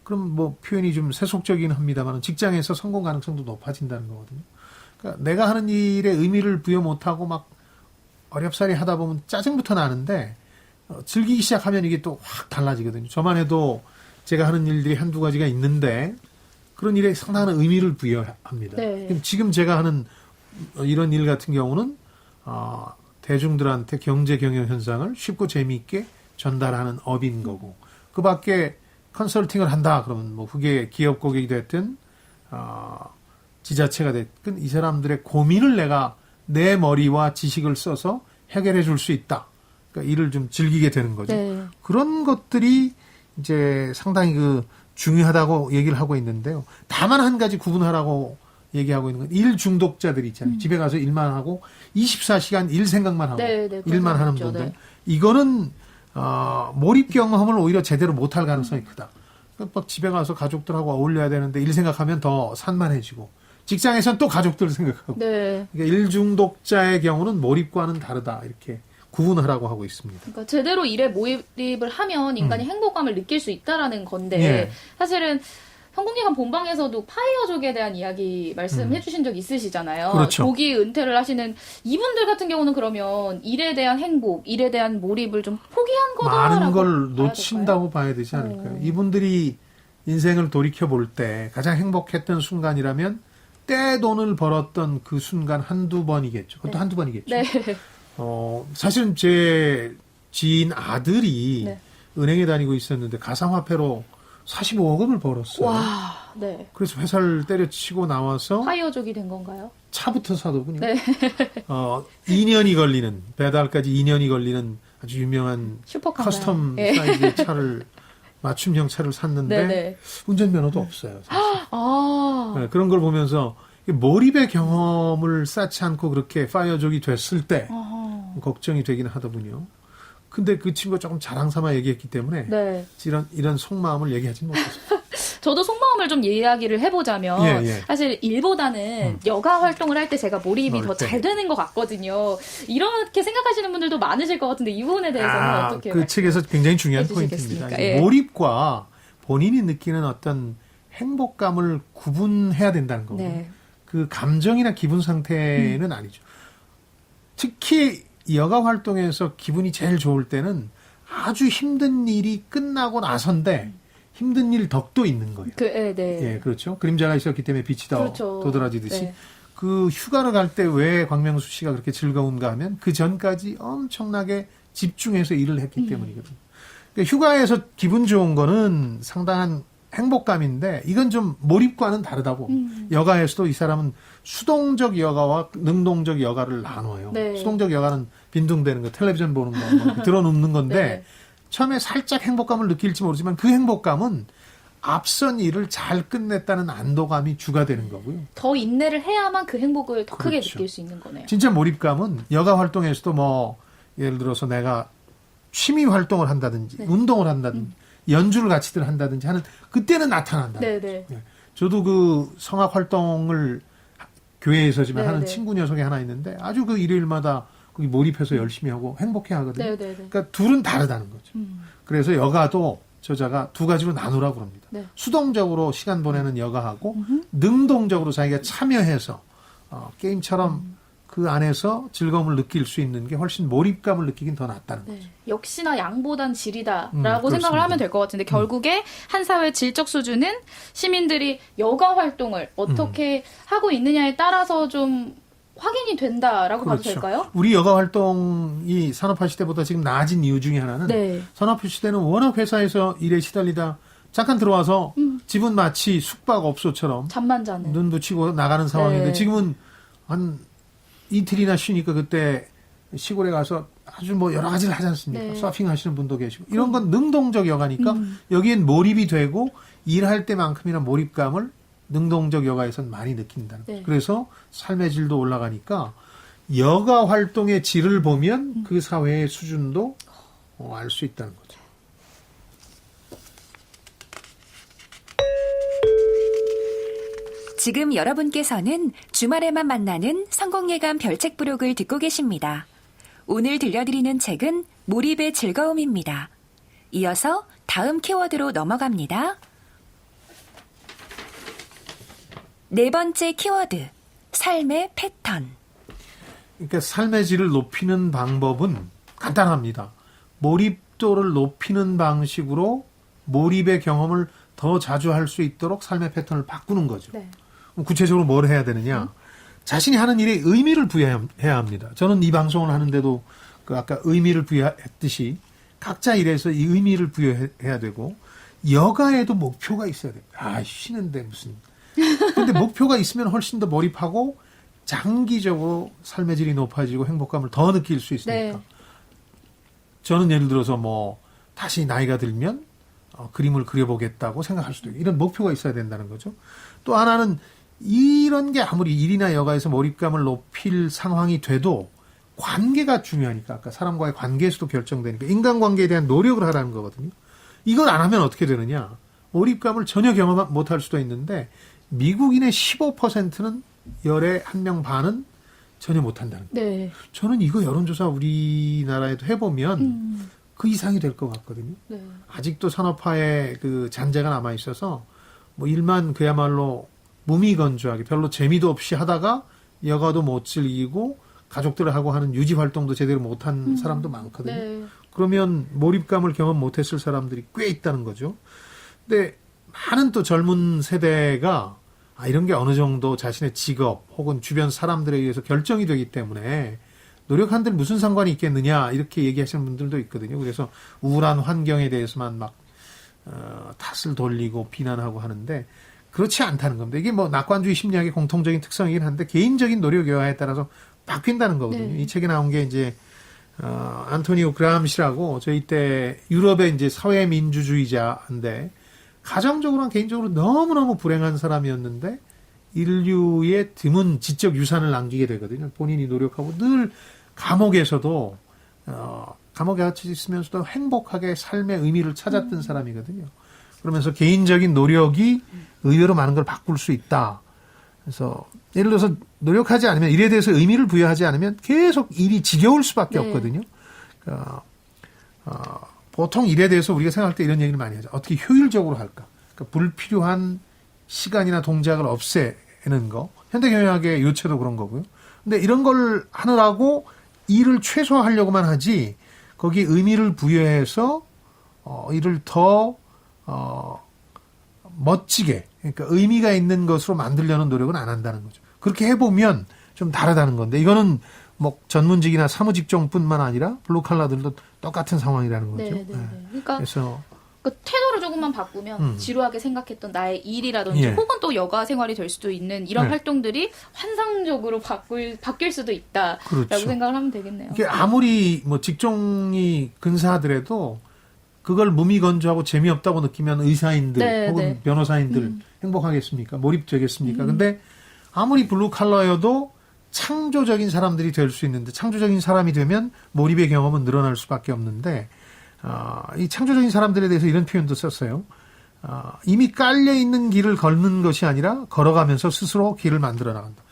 그럼 뭐 표현이 좀 세속적이긴 합니다만 직장에서 성공 가능성도 높아진다는 거거든요. 그러니까 내가 하는 일에 의미를 부여 못하고 막 어렵사리 하다 보면 짜증부터 나는데 즐기기 시작하면 이게 또 확 달라지거든요. 저만 해도 제가 하는 일들이 한두 가지가 있는데 그런 일에 상당한 의미를 부여합니다. 네. 지금 제가 하는 이런 일 같은 경우는 대중들한테 경제 경영 현상을 쉽고 재미있게 전달하는 업인 거고 그 밖에 컨설팅을 한다 그러면 뭐 그게 기업 고객이 됐든 지자체가 됐든 이 사람들의 고민을 내가 내 머리와 지식을 써서 해결해 줄 수 있다. 그러니까 일을 좀 즐기게 되는 거죠. 네. 그런 것들이 이제 상당히 중요하다고 얘기를 하고 있는데요. 다만 한 가지 구분하라고 얘기하고 있는 건 일 중독자들이 있잖아요. 집에 가서 일만 하고 24시간 일 생각만 하고 네, 네, 일만 그런 하는 있죠. 분들. 네. 이거는 몰입 경험을 오히려 제대로 못할 가능성이 크다. 막 집에 가서 가족들하고 어울려야 되는데 일 생각하면 더 산만해지고 직장에서는 또 가족들 생각하고 네. 그러니까 일 중독자의 경우는 몰입과는 다르다. 이렇게 구분하라고 하고 있습니다. 그러니까 제대로 일에 몰입을 하면 인간이 행복감을 느낄 수 있다라는 건데 예. 사실은 성공기관 본방에서도 파이어족에 대한 이야기 말씀해 주신 적 있으시잖아요. 그렇죠. 조기 은퇴를 하시는 이분들 같은 경우는 그러면 일에 대한 행복, 일에 대한 몰입을 좀 포기한 거다라고 많은 걸 봐야 놓친다고 봐야 되지 않을까요? 이분들이 인생을 돌이켜 볼 때 가장 행복했던 순간이라면 떼돈을 벌었던 그 순간 한두 번이겠죠. 그것도 한두 번이겠죠. 네. 사실은 제 지인 아들이 네. 은행에 다니고 있었는데 가상화폐로 45억 원을 벌었어요. 와, 네. 그래서 회사를 때려치고 나와서 파이어족이 된 건가요? 차부터 사더군요. 네. 2년이 걸리는, 배달까지 2년이 걸리는 아주 유명한 슈퍼카인가요? 커스텀 예. 사이즈의 차를, 맞춤형 차를 샀는데, 네네. 운전면허도 없어요. 사실. 아, 네, 그런 걸 보면서 몰입의 경험을 쌓지 않고 그렇게 파이어족이 됐을 때 걱정이 되긴 하더군요. 근데 그 친구가 조금 자랑 삼아 얘기했기 때문에 네. 이런 속마음을 얘기하지 못했어요. 저도 속마음을 좀 이야기를 해보자면 예, 예. 사실 일보다는 여가 활동을 할 때 제가 몰입이 그럴 더 때. 잘 되는 것 같거든요. 이렇게 생각하시는 분들도 많으실 것 같은데 이 부분에 대해서는 어떻게 그 책에서 굉장히 중요한 해주시겠습니까? 포인트입니다. 예. 몰입과 본인이 느끼는 어떤 행복감을 구분해야 된다는 거거든요. 네. 그 감정이나 기분 상태는 아니죠. 특히 여가 활동에서 기분이 제일 좋을 때는 아주 힘든 일이 끝나고 나선데 힘든 일 덕도 있는 거예요. 네. 예, 그렇죠. 그림자가 있었기 때문에 빛이 더 그렇죠. 도드라지듯이. 네. 그 휴가를 갈 때 왜 광명수 씨가 그렇게 즐거운가 하면 그 전까지 엄청나게 집중해서 일을 했기 때문이거든요. 그러니까 휴가에서 기분 좋은 거는 상당한 행복감인데 이건 좀 몰입과는 다르다고. 여가에서도 이 사람은 수동적 여가와 능동적 여가를 나눠요. 네. 수동적 여가는 빈둥대는 거, 텔레비전 보는 거, 뭐 이렇게 들어눕는 건데 네. 처음에 살짝 행복감을 느낄지 모르지만 그 행복감은 앞선 일을 잘 끝냈다는 안도감이 주가 되는 거고요. 더 인내를 해야만 그 행복을 더 크게 그렇죠. 느낄 수 있는 거네요. 진짜 몰입감은 여가 활동에서도 뭐 예를 들어서 내가 취미 활동을 한다든지 운동을 한다든지 연주를 같이들 한다든지 하는 그때는 나타난다. 네네. 저도 그 성악 활동을 교회에서지만 네, 하는 네. 친구 녀석이 하나 있는데 아주 그 일요일마다 거기 몰입해서 열심히 하고 행복해 하거든요. 네네네. 그러니까 둘은 다르다는 거죠. 그래서 여가도 저자가 두 가지로 나누라고 그럽니다. 네. 수동적으로 시간 보내는 여가하고 능동적으로 자기가 참여해서 게임처럼 그 안에서 즐거움을 느낄 수 있는 게 훨씬 몰입감을 느끼긴 더 낫다는 거죠. 네. 역시나 양보단 질이다라고 그렇습니다. 생각을 하면 될 것 같은데 결국에 한 사회의 질적 수준은 시민들이 여가 활동을 어떻게 하고 있느냐에 따라서 좀 확인이 된다라고 봐도 될까요? 우리 여가 활동이 산업화 시대보다 지금 나아진 이유 중에 하나는 네. 산업화 시대는 워낙 회사에서 일에 시달리다 잠깐 들어와서 집은 마치 숙박업소처럼 잠만 자는. 눈 붙이고 나가는 상황인데 네. 지금은 한 이틀이나 쉬니까 그때 시골에 가서 아주 뭐 여러 가지를 하지 않습니까? 네. 서핑 하시는 분도 계시고 이런 건 능동적 여가니까 여기엔 몰입이 되고 일할 때만큼이나 몰입감을 능동적 여가에선 많이 느낀다는 거죠. 네. 그래서 삶의 질도 올라가니까 여가 활동의 질을 보면 그 사회의 수준도 알 수 있다는 거죠. 지금 여러분께서는 주말에만 만나는 성공예감 별책 부록을 듣고 계십니다. 오늘 들려드리는 책은 몰입의 즐거움입니다. 이어서 다음 키워드로 넘어갑니다. 네 번째 키워드, 삶의 패턴. 그러니까 삶의 질을 높이는 방법은 간단합니다. 몰입도를 높이는 방식으로 몰입의 경험을 더 자주 할 수 있도록 삶의 패턴을 바꾸는 거죠. 네. 그럼 구체적으로 뭘 해야 되느냐? 자신이 하는 일에 의미를 부여해야 합니다. 저는 이 방송을 하는데도 그 아까 의미를 부여했듯이 각자 일에서 이 의미를 부여해야 되고 여가에도 목표가 있어야 돼요. 쉬는데 무슨. 근데 목표가 있으면 훨씬 더 몰입하고 장기적으로 삶의 질이 높아지고 행복감을 더 느낄 수 있으니까. 네. 저는 예를 들어서 뭐 다시 나이가 들면 그림을 그려보겠다고 생각할 수도 있고 이런 목표가 있어야 된다는 거죠. 또 하나는 이런 게 아무리 일이나 여가에서 몰입감을 높일 상황이 돼도 관계가 중요하니까 아까 사람과의 관계에서도 결정되니까 인간관계에 대한 노력을 하라는 거거든요. 이걸 안 하면 어떻게 되느냐. 몰입감을 전혀 경험 못할 수도 있는데 미국인의 15%는 열에 한 명 반은 전혀 못한다는 거예요. 네. 저는 이거 여론조사 우리나라에도 해보면 그 이상이 될 것 같거든요. 네. 아직도 산업화의 그 잔재가 남아 있어서 뭐 일만 그야말로 무미건조하게 별로 재미도 없이 하다가 여가도 못 즐기고 가족들하고 하는 유지 활동도 제대로 못한 사람도 많거든요. 네. 그러면 몰입감을 경험 못했을 사람들이 꽤 있다는 거죠. 근데 많은 또 젊은 세대가 이런 게 어느 정도 자신의 직업 혹은 주변 사람들에 의해서 결정이 되기 때문에 노력한들 무슨 상관이 있겠느냐 이렇게 얘기하시는 분들도 있거든요. 그래서 우울한 환경에 대해서만 막 탓을 돌리고 비난하고 하는데 그렇지 않다는 겁니다. 이게 뭐 낙관주의 심리학의 공통적인 특성이긴 한데 개인적인 노력 여하에 따라서 바뀐다는 거거든요. 네. 이 책에 나온 게 이제 안토니오 그람시라고 저희 때 유럽의 이제 사회민주주의자인데 가정적으로는 개인적으로 너무너무 불행한 사람이었는데 인류의 드문 지적 유산을 남기게 되거든요. 본인이 노력하고 늘 감옥에서도 감옥에 갇혀 있으면서도 행복하게 삶의 의미를 찾았던 사람이거든요. 그러면서 개인적인 노력이 의외로 많은 걸 바꿀 수 있다. 그래서 예를 들어서 노력하지 않으면 일에 대해서 의미를 부여하지 않으면 계속 일이 지겨울 수밖에 네. 없거든요. 그러니까 보통 일에 대해서 우리가 생각할 때 이런 얘기를 많이 하죠. 어떻게 효율적으로 할까? 그러니까 불필요한 시간이나 동작을 없애는 거. 현대경영학의 요체도 그런 거고요. 근데 이런 걸 하느라고 일을 최소화하려고만 하지 거기에 의미를 부여해서 일을 더 멋지게 그러니까 의미가 있는 것으로 만들려는 노력은 안 한다는 거죠. 그렇게 해보면 좀 다르다는 건데 이거는 뭐 전문직이나 사무직종뿐만 아니라 블루칼라들도 똑같은 상황이라는 거죠. 네, 네, 네. 그러니까 그래서 그 태도를 조금만 바꾸면 지루하게 생각했던 나의 일이라든지 예. 혹은 또 여가 생활이 될 수도 있는 이런 네. 활동들이 환상적으로 바뀔 수도 있다라고 그렇죠. 생각을 하면 되겠네요. 이게 아무리 뭐 직종이 근사하더라도 그걸 무미건조하고 재미없다고 느끼면 의사인들 네, 혹은 네. 변호사인들 행복하겠습니까? 몰입되겠습니까? 근데 아무리 블루칼라여도 창조적인 사람들이 될 수 있는데 창조적인 사람이 되면 몰입의 경험은 늘어날 수밖에 없는데 이 창조적인 사람들에 대해서 이런 표현도 썼어요. 이미 깔려있는 길을 걷는 것이 아니라 걸어가면서 스스로 길을 만들어 나간다.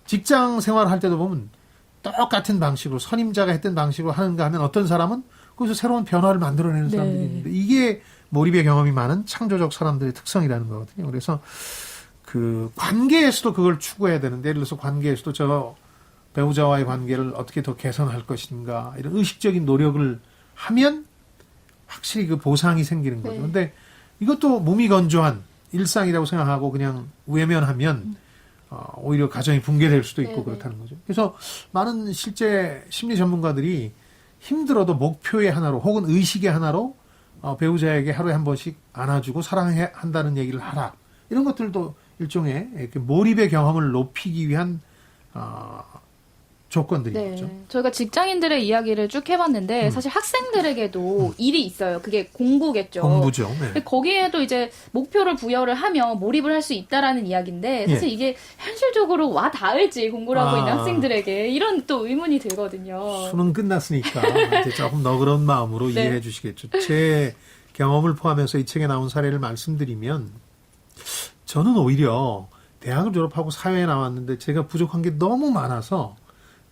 직장 생활할 때도 보면 똑같은 방식으로 선임자가 했던 방식으로 하는가 하면 어떤 사람은 거기서 새로운 변화를 만들어내는 사람들이 네. 있는데 이게 몰입의 경험이 많은 창조적 사람들의 특성이라는 거거든요. 그래서 그 관계에서도 그걸 추구해야 되는데 예를 들어서 관계에서도 저 배우자와의 관계를 어떻게 더 개선할 것인가 이런 의식적인 노력을 하면 확실히 그 보상이 생기는 거죠. 네. 근데 이것도 무미건조한 일상이라고 생각하고 그냥 외면하면 오히려 가정이 붕괴될 수도 있고 네, 그렇다는 거죠. 그래서 많은 실제 심리 전문가들이 힘들어도 목표의 하나로 혹은 의식의 하나로 배우자에게 하루에 한 번씩 안아주고 사랑한다는 얘기를 하라. 이런 것들도 일종의 이렇게 몰입의 경험을 높이기 위한 조건들인 네. 거죠. 저희가 직장인들의 이야기를 쭉 해봤는데 사실 학생들에게도 일이 있어요. 그게 공부겠죠. 공부죠. 네. 근데 거기에도 이제 목표를 부여를 하면 몰입을 할 수 있다라는 이야기인데 사실 예. 이게 현실적으로 와 닿을지 공부를 하고 있는 아. 학생들에게 이런 또 의문이 들거든요. 수능 끝났으니까 이제 조금 너그러운 마음으로 네. 이해해 주시겠죠. 제 경험을 포함해서 이 책에 나온 사례를 말씀드리면 저는 오히려 대학을 졸업하고 사회에 나왔는데 제가 부족한 게 너무 많아서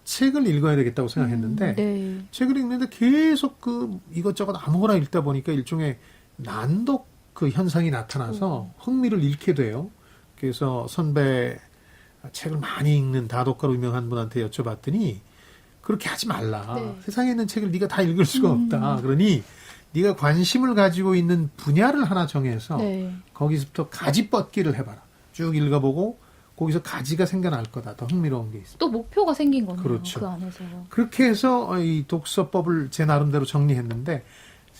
책을 읽어야 되겠다고 생각했는데 네. 책을 읽는데 계속 그 이것저것 아무거나 읽다 보니까 일종의 난독 그 현상이 나타나서 흥미를 잃게 돼요. 그래서 선배 책을 많이 읽는 다독가로 유명한 분한테 여쭤봤더니 그렇게 하지 말라. 네. 세상에 있는 책을 네가 다 읽을 수가 없다. 그러니 네가 관심을 가지고 있는 분야를 하나 정해서 네. 거기서부터 가지 뻗기를 해봐라. 쭉 읽어보고 거기서 가지가 생겨날 거다. 더 흥미로운 게 있어. 또 목표가 생긴 거네요. 그렇죠. 그 안에서. 그렇게 해서 이 독서법을 제 나름대로 정리했는데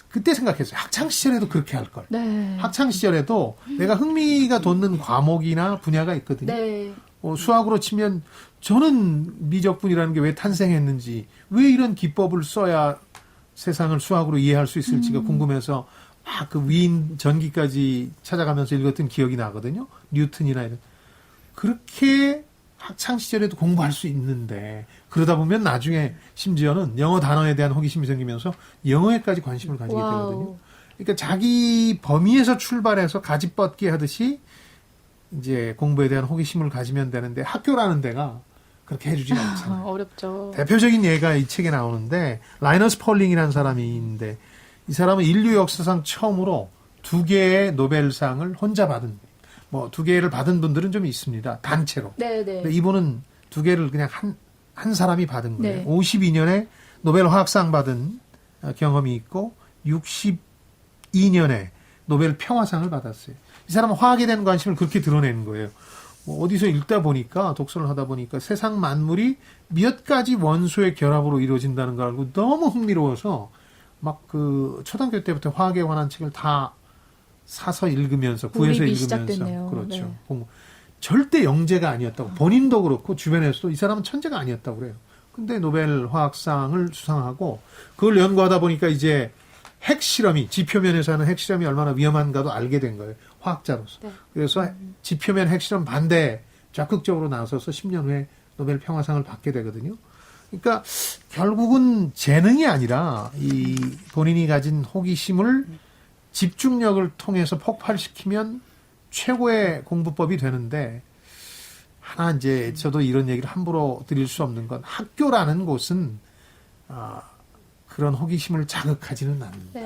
그때 생각했어요. 학창 시절에도 그렇게 할 걸. 네. 학창 시절에도 내가 흥미가 돋는 과목이나 분야가 있거든요. 네. 수학으로 치면 저는 미적분이라는 게 왜 탄생했는지, 왜 이런 기법을 써야 세상을 수학으로 이해할 수 있을지가 궁금해서 막 그 위인 전기까지 찾아가면서 읽었던 기억이 나거든요. 뉴턴이나 이런. 그렇게 학창 시절에도 공부할 수 있는데 그러다 보면 나중에 심지어는 영어 단어에 대한 호기심이 생기면서 영어에까지 관심을 가지게 와우. 되거든요. 그러니까 자기 범위에서 출발해서 가지 뻗기 하듯이 이제 공부에 대한 호기심을 가지면 되는데 학교라는 데가 그렇게 해주지 않잖아요. 어렵죠. 대표적인 예가 이 책에 나오는데 라이너스 폴링이라는 사람이 있는데 이 사람은 인류 역사상 처음으로 2개의 노벨상을 혼자 받은, 뭐 2개를 받은 분들은 좀 있습니다. 단체로. 네, 네. 근데 이분은 2개를 그냥 한 사람이 받은 거예요. 네. 52년에 노벨 화학상 받은 경험이 있고 62년에 노벨 평화상을 받았어요. 이 사람은 화학에 대한 관심을 그렇게 드러내는 거예요. 뭐 어디서 읽다 보니까 독서를 하다 보니까 세상 만물이 몇 가지 원소의 결합으로 이루어진다는 걸 알고 너무 흥미로워서 막 그 초등학교 때부터 화학에 관한 책을 다 사서 읽으면서 구해서 몰입이 읽으면서 시작됐네요. 그렇죠. 네. 절대 영재가 아니었다고 본인도 그렇고 주변에서도 이 사람은 천재가 아니었다고 그래요. 근데 노벨 화학상을 수상하고 그걸 연구하다 보니까 이제 핵실험이 지표면에서 하는 핵실험이 얼마나 위험한가도 알게 된 거예요. 화학자로서. 네. 그래서 지표면 핵실험 반대 적극적으로 나서서 10년 후에 노벨 평화상을 받게 되거든요. 그러니까 결국은 재능이 아니라 이 본인이 가진 호기심을 집중력을 통해서 폭발시키면 최고의 공부법이 되는데 하나 이제 저도 이런 얘기를 함부로 드릴 수 없는 건 학교라는 곳은 그런 호기심을 자극하지는 않는다.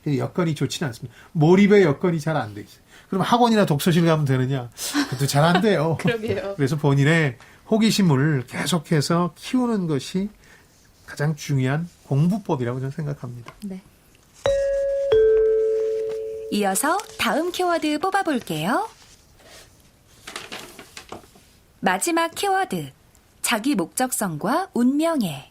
네. 여건이 좋지는 않습니다. 몰입의 여건이 잘 안 돼 있어요. 그럼 학원이나 독서실 가면 되느냐? 그것도 잘 안 돼요. 그러게요. 그래서 본인의 호기심을 계속해서 키우는 것이 가장 중요한 공부법이라고 저는 생각합니다. 네. 이어서 다음 키워드 뽑아볼게요. 마지막 키워드. 자기 목적성과 운명에.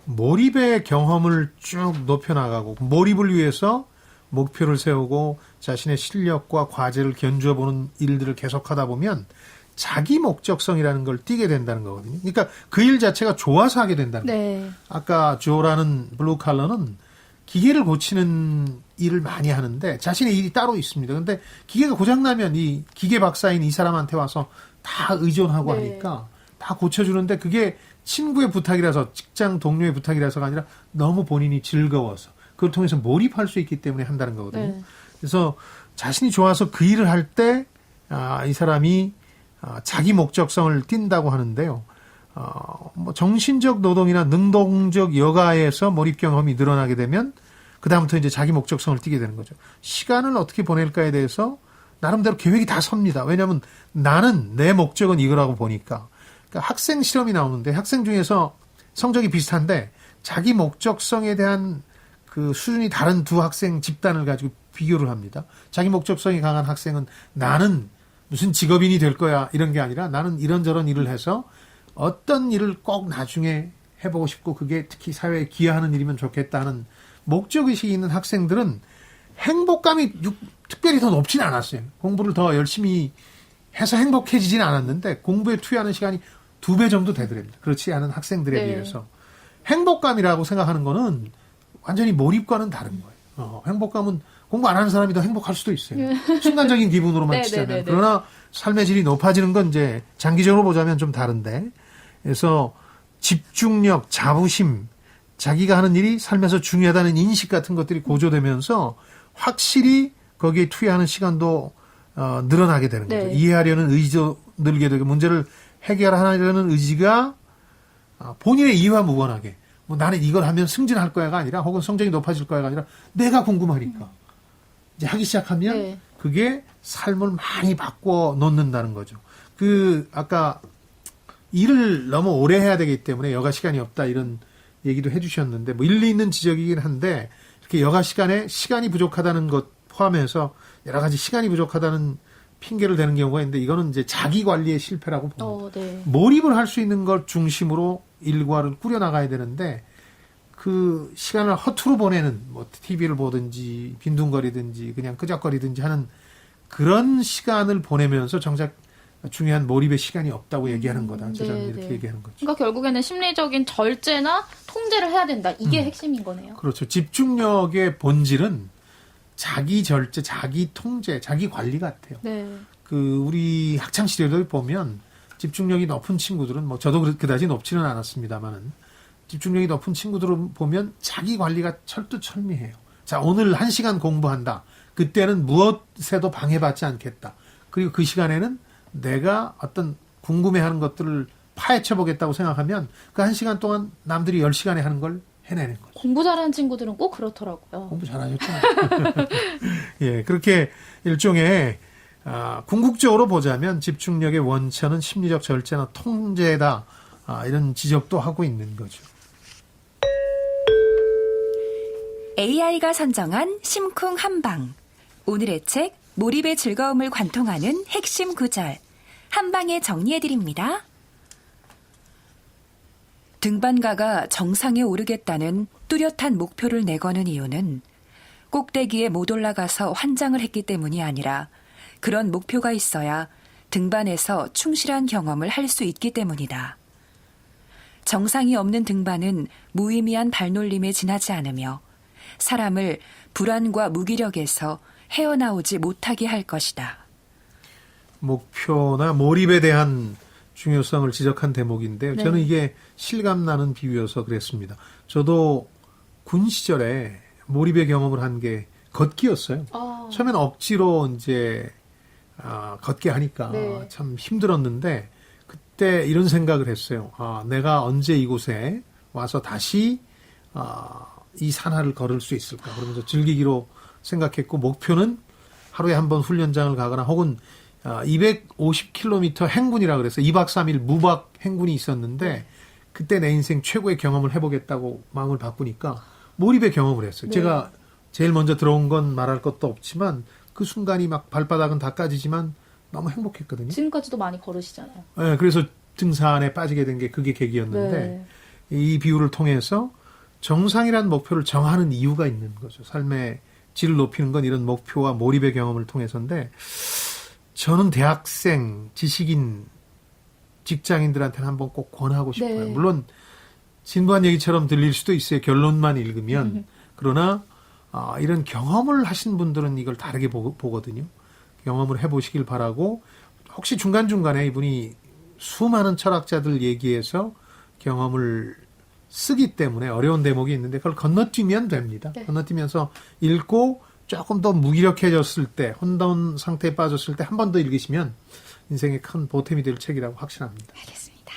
몰입의 경험을 쭉 높여나가고 몰입을 위해서 목표를 세우고 자신의 실력과 과제를 견주어보는 일들을 계속하다 보면 자기 목적성이라는 걸 띠게 된다는 거거든요. 그러니까 그 일 자체가 좋아서 하게 된다는 거예요. 네. 아까 조라는 블루 칼러는 기계를 고치는 일을 많이 하는데 자신의 일이 따로 있습니다. 근데 기계가 고장나면 이 기계 박사인 이 사람한테 와서 다 의존하고 네. 하니까 다 고쳐주는데 그게 친구의 부탁이라서 직장 동료의 부탁이라서가 아니라 너무 본인이 즐거워서 그걸 통해서 몰입할 수 있기 때문에 한다는 거거든요. 네. 그래서 자신이 좋아서 그 일을 할 때 이 사람이 자기 목적성을 띈다고 하는데요. 뭐 정신적 노동이나 능동적 여가에서 몰입 경험이 늘어나게 되면 그다음부터 이제 자기 목적성을 띠게 되는 거죠. 시간을 어떻게 보낼까에 대해서 나름대로 계획이 다 섭니다. 왜냐하면 나는 내 목적은 이거라고 보니까. 그러니까 학생 실험이 나오는데 학생 중에서 성적이 비슷한데 자기 목적성에 대한 그 수준이 다른 두 학생 집단을 가지고 비교를 합니다. 자기 목적성이 강한 학생은 나는 무슨 직업인이 될 거야 이런 게 아니라 나는 이런저런 일을 해서 어떤 일을 꼭 나중에 해보고 싶고 그게 특히 사회에 기여하는 일이면 좋겠다 하는 목적의식이 있는 학생들은 행복감이 특별히 더 높지는 않았어요. 공부를 더 열심히 해서 행복해지진 않았는데 공부에 투여하는 시간이 2배 정도 되더랍니다. 그렇지 않은 학생들에 네. 비해서. 행복감이라고 생각하는 거는 완전히 몰입과는 다른 거예요. 행복감은 공부 안 하는 사람이 더 행복할 수도 있어요. 순간적인 기분으로만 네, 치자면. 네, 네, 네. 그러나 삶의 질이 높아지는 건 이제 장기적으로 보자면 좀 다른데. 그래서 집중력, 자부심, 자기가 하는 일이 삶에서 중요하다는 인식 같은 것들이 고조되면서 확실히 거기에 투여하는 시간도 늘어나게 되는 거죠. 네. 이해하려는 의지도 늘게 되고 문제를 해결하려는 의지가 본인의 이해와 무관하게 뭐 나는 이걸 하면 승진할 거야가 아니라 혹은 성적이 높아질 거야가 아니라 내가 궁금하니까 이제 하기 시작하면 네. 그게 삶을 많이 바꿔 놓는다는 거죠. 아까 일을 너무 오래 해야 되기 때문에 여가 시간이 없다 이런 얘기도 해주셨는데 뭐 일리 있는 지적이긴 한데 이렇게 여가 시간에 시간이 부족하다는 것 포함해서 여러 가지 시간이 부족하다는 핑계를 대는 경우가 있는데 이거는 이제 자기 관리의 실패라고 봅니다. 네. 몰입을 할 수 있는 걸 중심으로 일과를 꾸려나가야 되는데 그 시간을 허투루 보내는 뭐 TV를 보든지 빈둥거리든지 그냥 끄적거리든지 하는 그런 시간을 보내면서 정작 중요한 몰입의 시간이 없다고 얘기하는 거다. 저는 이렇게 얘기하는 거죠. 그러니까 결국에는 심리적인 절제나 통제를 해야 된다. 이게 핵심인 거네요. 그렇죠. 집중력의 본질은 자기 절제, 자기 통제, 자기 관리 같아요. 네. 우리 학창 시절을 보면 집중력이 높은 친구들은 뭐 저도 그다지 높지는 않았습니다만은 집중력이 높은 친구들을 보면 자기 관리가 철두철미해요. 자, 오늘 1시간 공부한다. 그때는 무엇에도 방해받지 않겠다. 그리고 그 시간에는 내가 어떤 궁금해하는 것들을 파헤쳐 보겠다고 생각하면 그 1시간 동안 남들이 10시간에 하는 걸 해내는 거죠. 공부 잘하는 친구들은 꼭 그렇더라고요. 공부 잘하셨잖아요. 예, 그렇게 일종의 궁극적으로 보자면 집중력의 원천은 심리적 절제나 통제다. 이런 지적도 하고 있는 거죠. AI가 선정한 심쿵 한방. 오늘의 책 몰입의 즐거움을 관통하는 핵심 구절. 한 방에 정리해드립니다. 등반가가 정상에 오르겠다는 뚜렷한 목표를 내거는 이유는 꼭대기에 못 올라가서 환장을 했기 때문이 아니라 그런 목표가 있어야 등반에서 충실한 경험을 할 수 있기 때문이다. 정상이 없는 등반은 무의미한 발놀림에 지나지 않으며 사람을 불안과 무기력에서 헤어나오지 못하게 할 것이다. 목표나 몰입에 대한 중요성을 지적한 대목인데요. 네. 저는 이게 실감나는 비유여서 그랬습니다. 저도 군 시절에 몰입의 경험을 한 게 걷기였어요. 처음엔 억지로 이제 걷게 하니까 네. 참 힘들었는데 그때 이런 생각을 했어요. 내가 언제 이곳에 와서 다시 이 산하를 걸을 수 있을까? 그러면서 즐기기로 생각했고 목표는 하루에 한 번 훈련장을 가거나 혹은 250km 행군이라 그래서 2박 3일 무박 행군이 있었는데 그때 내 인생 최고의 경험을 해보겠다고 마음을 바꾸니까 몰입의 경험을 했어요. 네. 제가 제일 먼저 들어온 건 말할 것도 없지만 그 순간이 막 발바닥은 다 까지지만 너무 행복했거든요. 지금까지도 많이 걸으시잖아요. 네, 그래서 등산에 빠지게 된 게 그게 계기였는데 이 비유를 통해서 정상이라는 목표를 정하는 이유가 있는 거죠. 삶의 질을 높이는 건 이런 목표와 몰입의 경험을 통해서인데 저는 대학생, 지식인, 직장인들한테는 한번 꼭 권하고 싶어요. 네. 물론 진부한 얘기처럼 들릴 수도 있어요. 결론만 읽으면. 그러나 이런 경험을 하신 분들은 이걸 다르게 보거든요. 경험을 해보시길 바라고 혹시 중간중간에 이분이 수많은 철학자들 얘기해서 경험을 쓰기 때문에 어려운 대목이 있는데 그걸 건너뛰면 됩니다. 네. 건너뛰면서 읽고 조금 더 무기력해졌을 때, 혼돈 상태에 빠졌을 때 한 번 더 읽으시면 인생의 큰 보탬이 될 책이라고 확신합니다. 알겠습니다.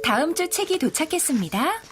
다음 주 책이 도착했습니다.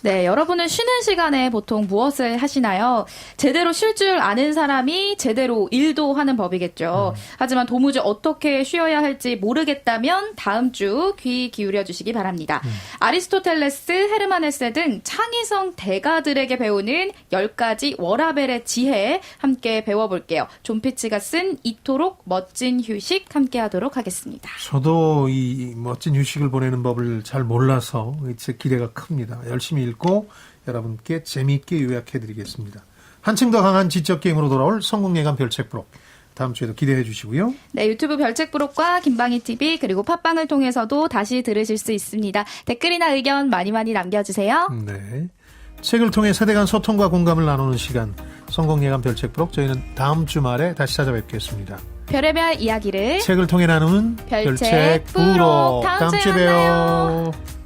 네, 여러분은 쉬는 시간에 보통 무엇을 하시나요? 제대로 쉴 줄 아는 사람이 제대로 일도 하는 법이겠죠. 하지만 도무지 어떻게 쉬어야 할지 모르겠다면 다음 주 귀 기울여 주시기 바랍니다. 아리스토텔레스, 헤르만 헤세 등 창의성 대가들에게 배우는 10가지 워라벨의 지혜 함께 배워볼게요. 존 피치가 쓴 이토록 멋진 휴식 함께 하도록 하겠습니다. 저도 이 멋진 휴식을 보내는 법을 잘 몰라서 제 기대가 큽니다. 열심히 읽고 여러분께 재미있게 요약해드리겠습니다. 한층 더 강한 지적 게임으로 돌아올 성공예감 별책 부록 다음 주에도 기대해 주시고요. 네, 유튜브 별책 부록과 김방희 TV 그리고 팟빵을 통해서도 다시 들으실 수 있습니다. 댓글이나 의견 많이 남겨주세요. 네, 책을 통해 세대 간 소통과 공감을 나누는 시간 성공예감 별책 부록 저희는 다음 주말에 다시 찾아뵙겠습니다. 별의별 이야기를 책을 통해 나누는 별책 부록. 다음 주에 봬요.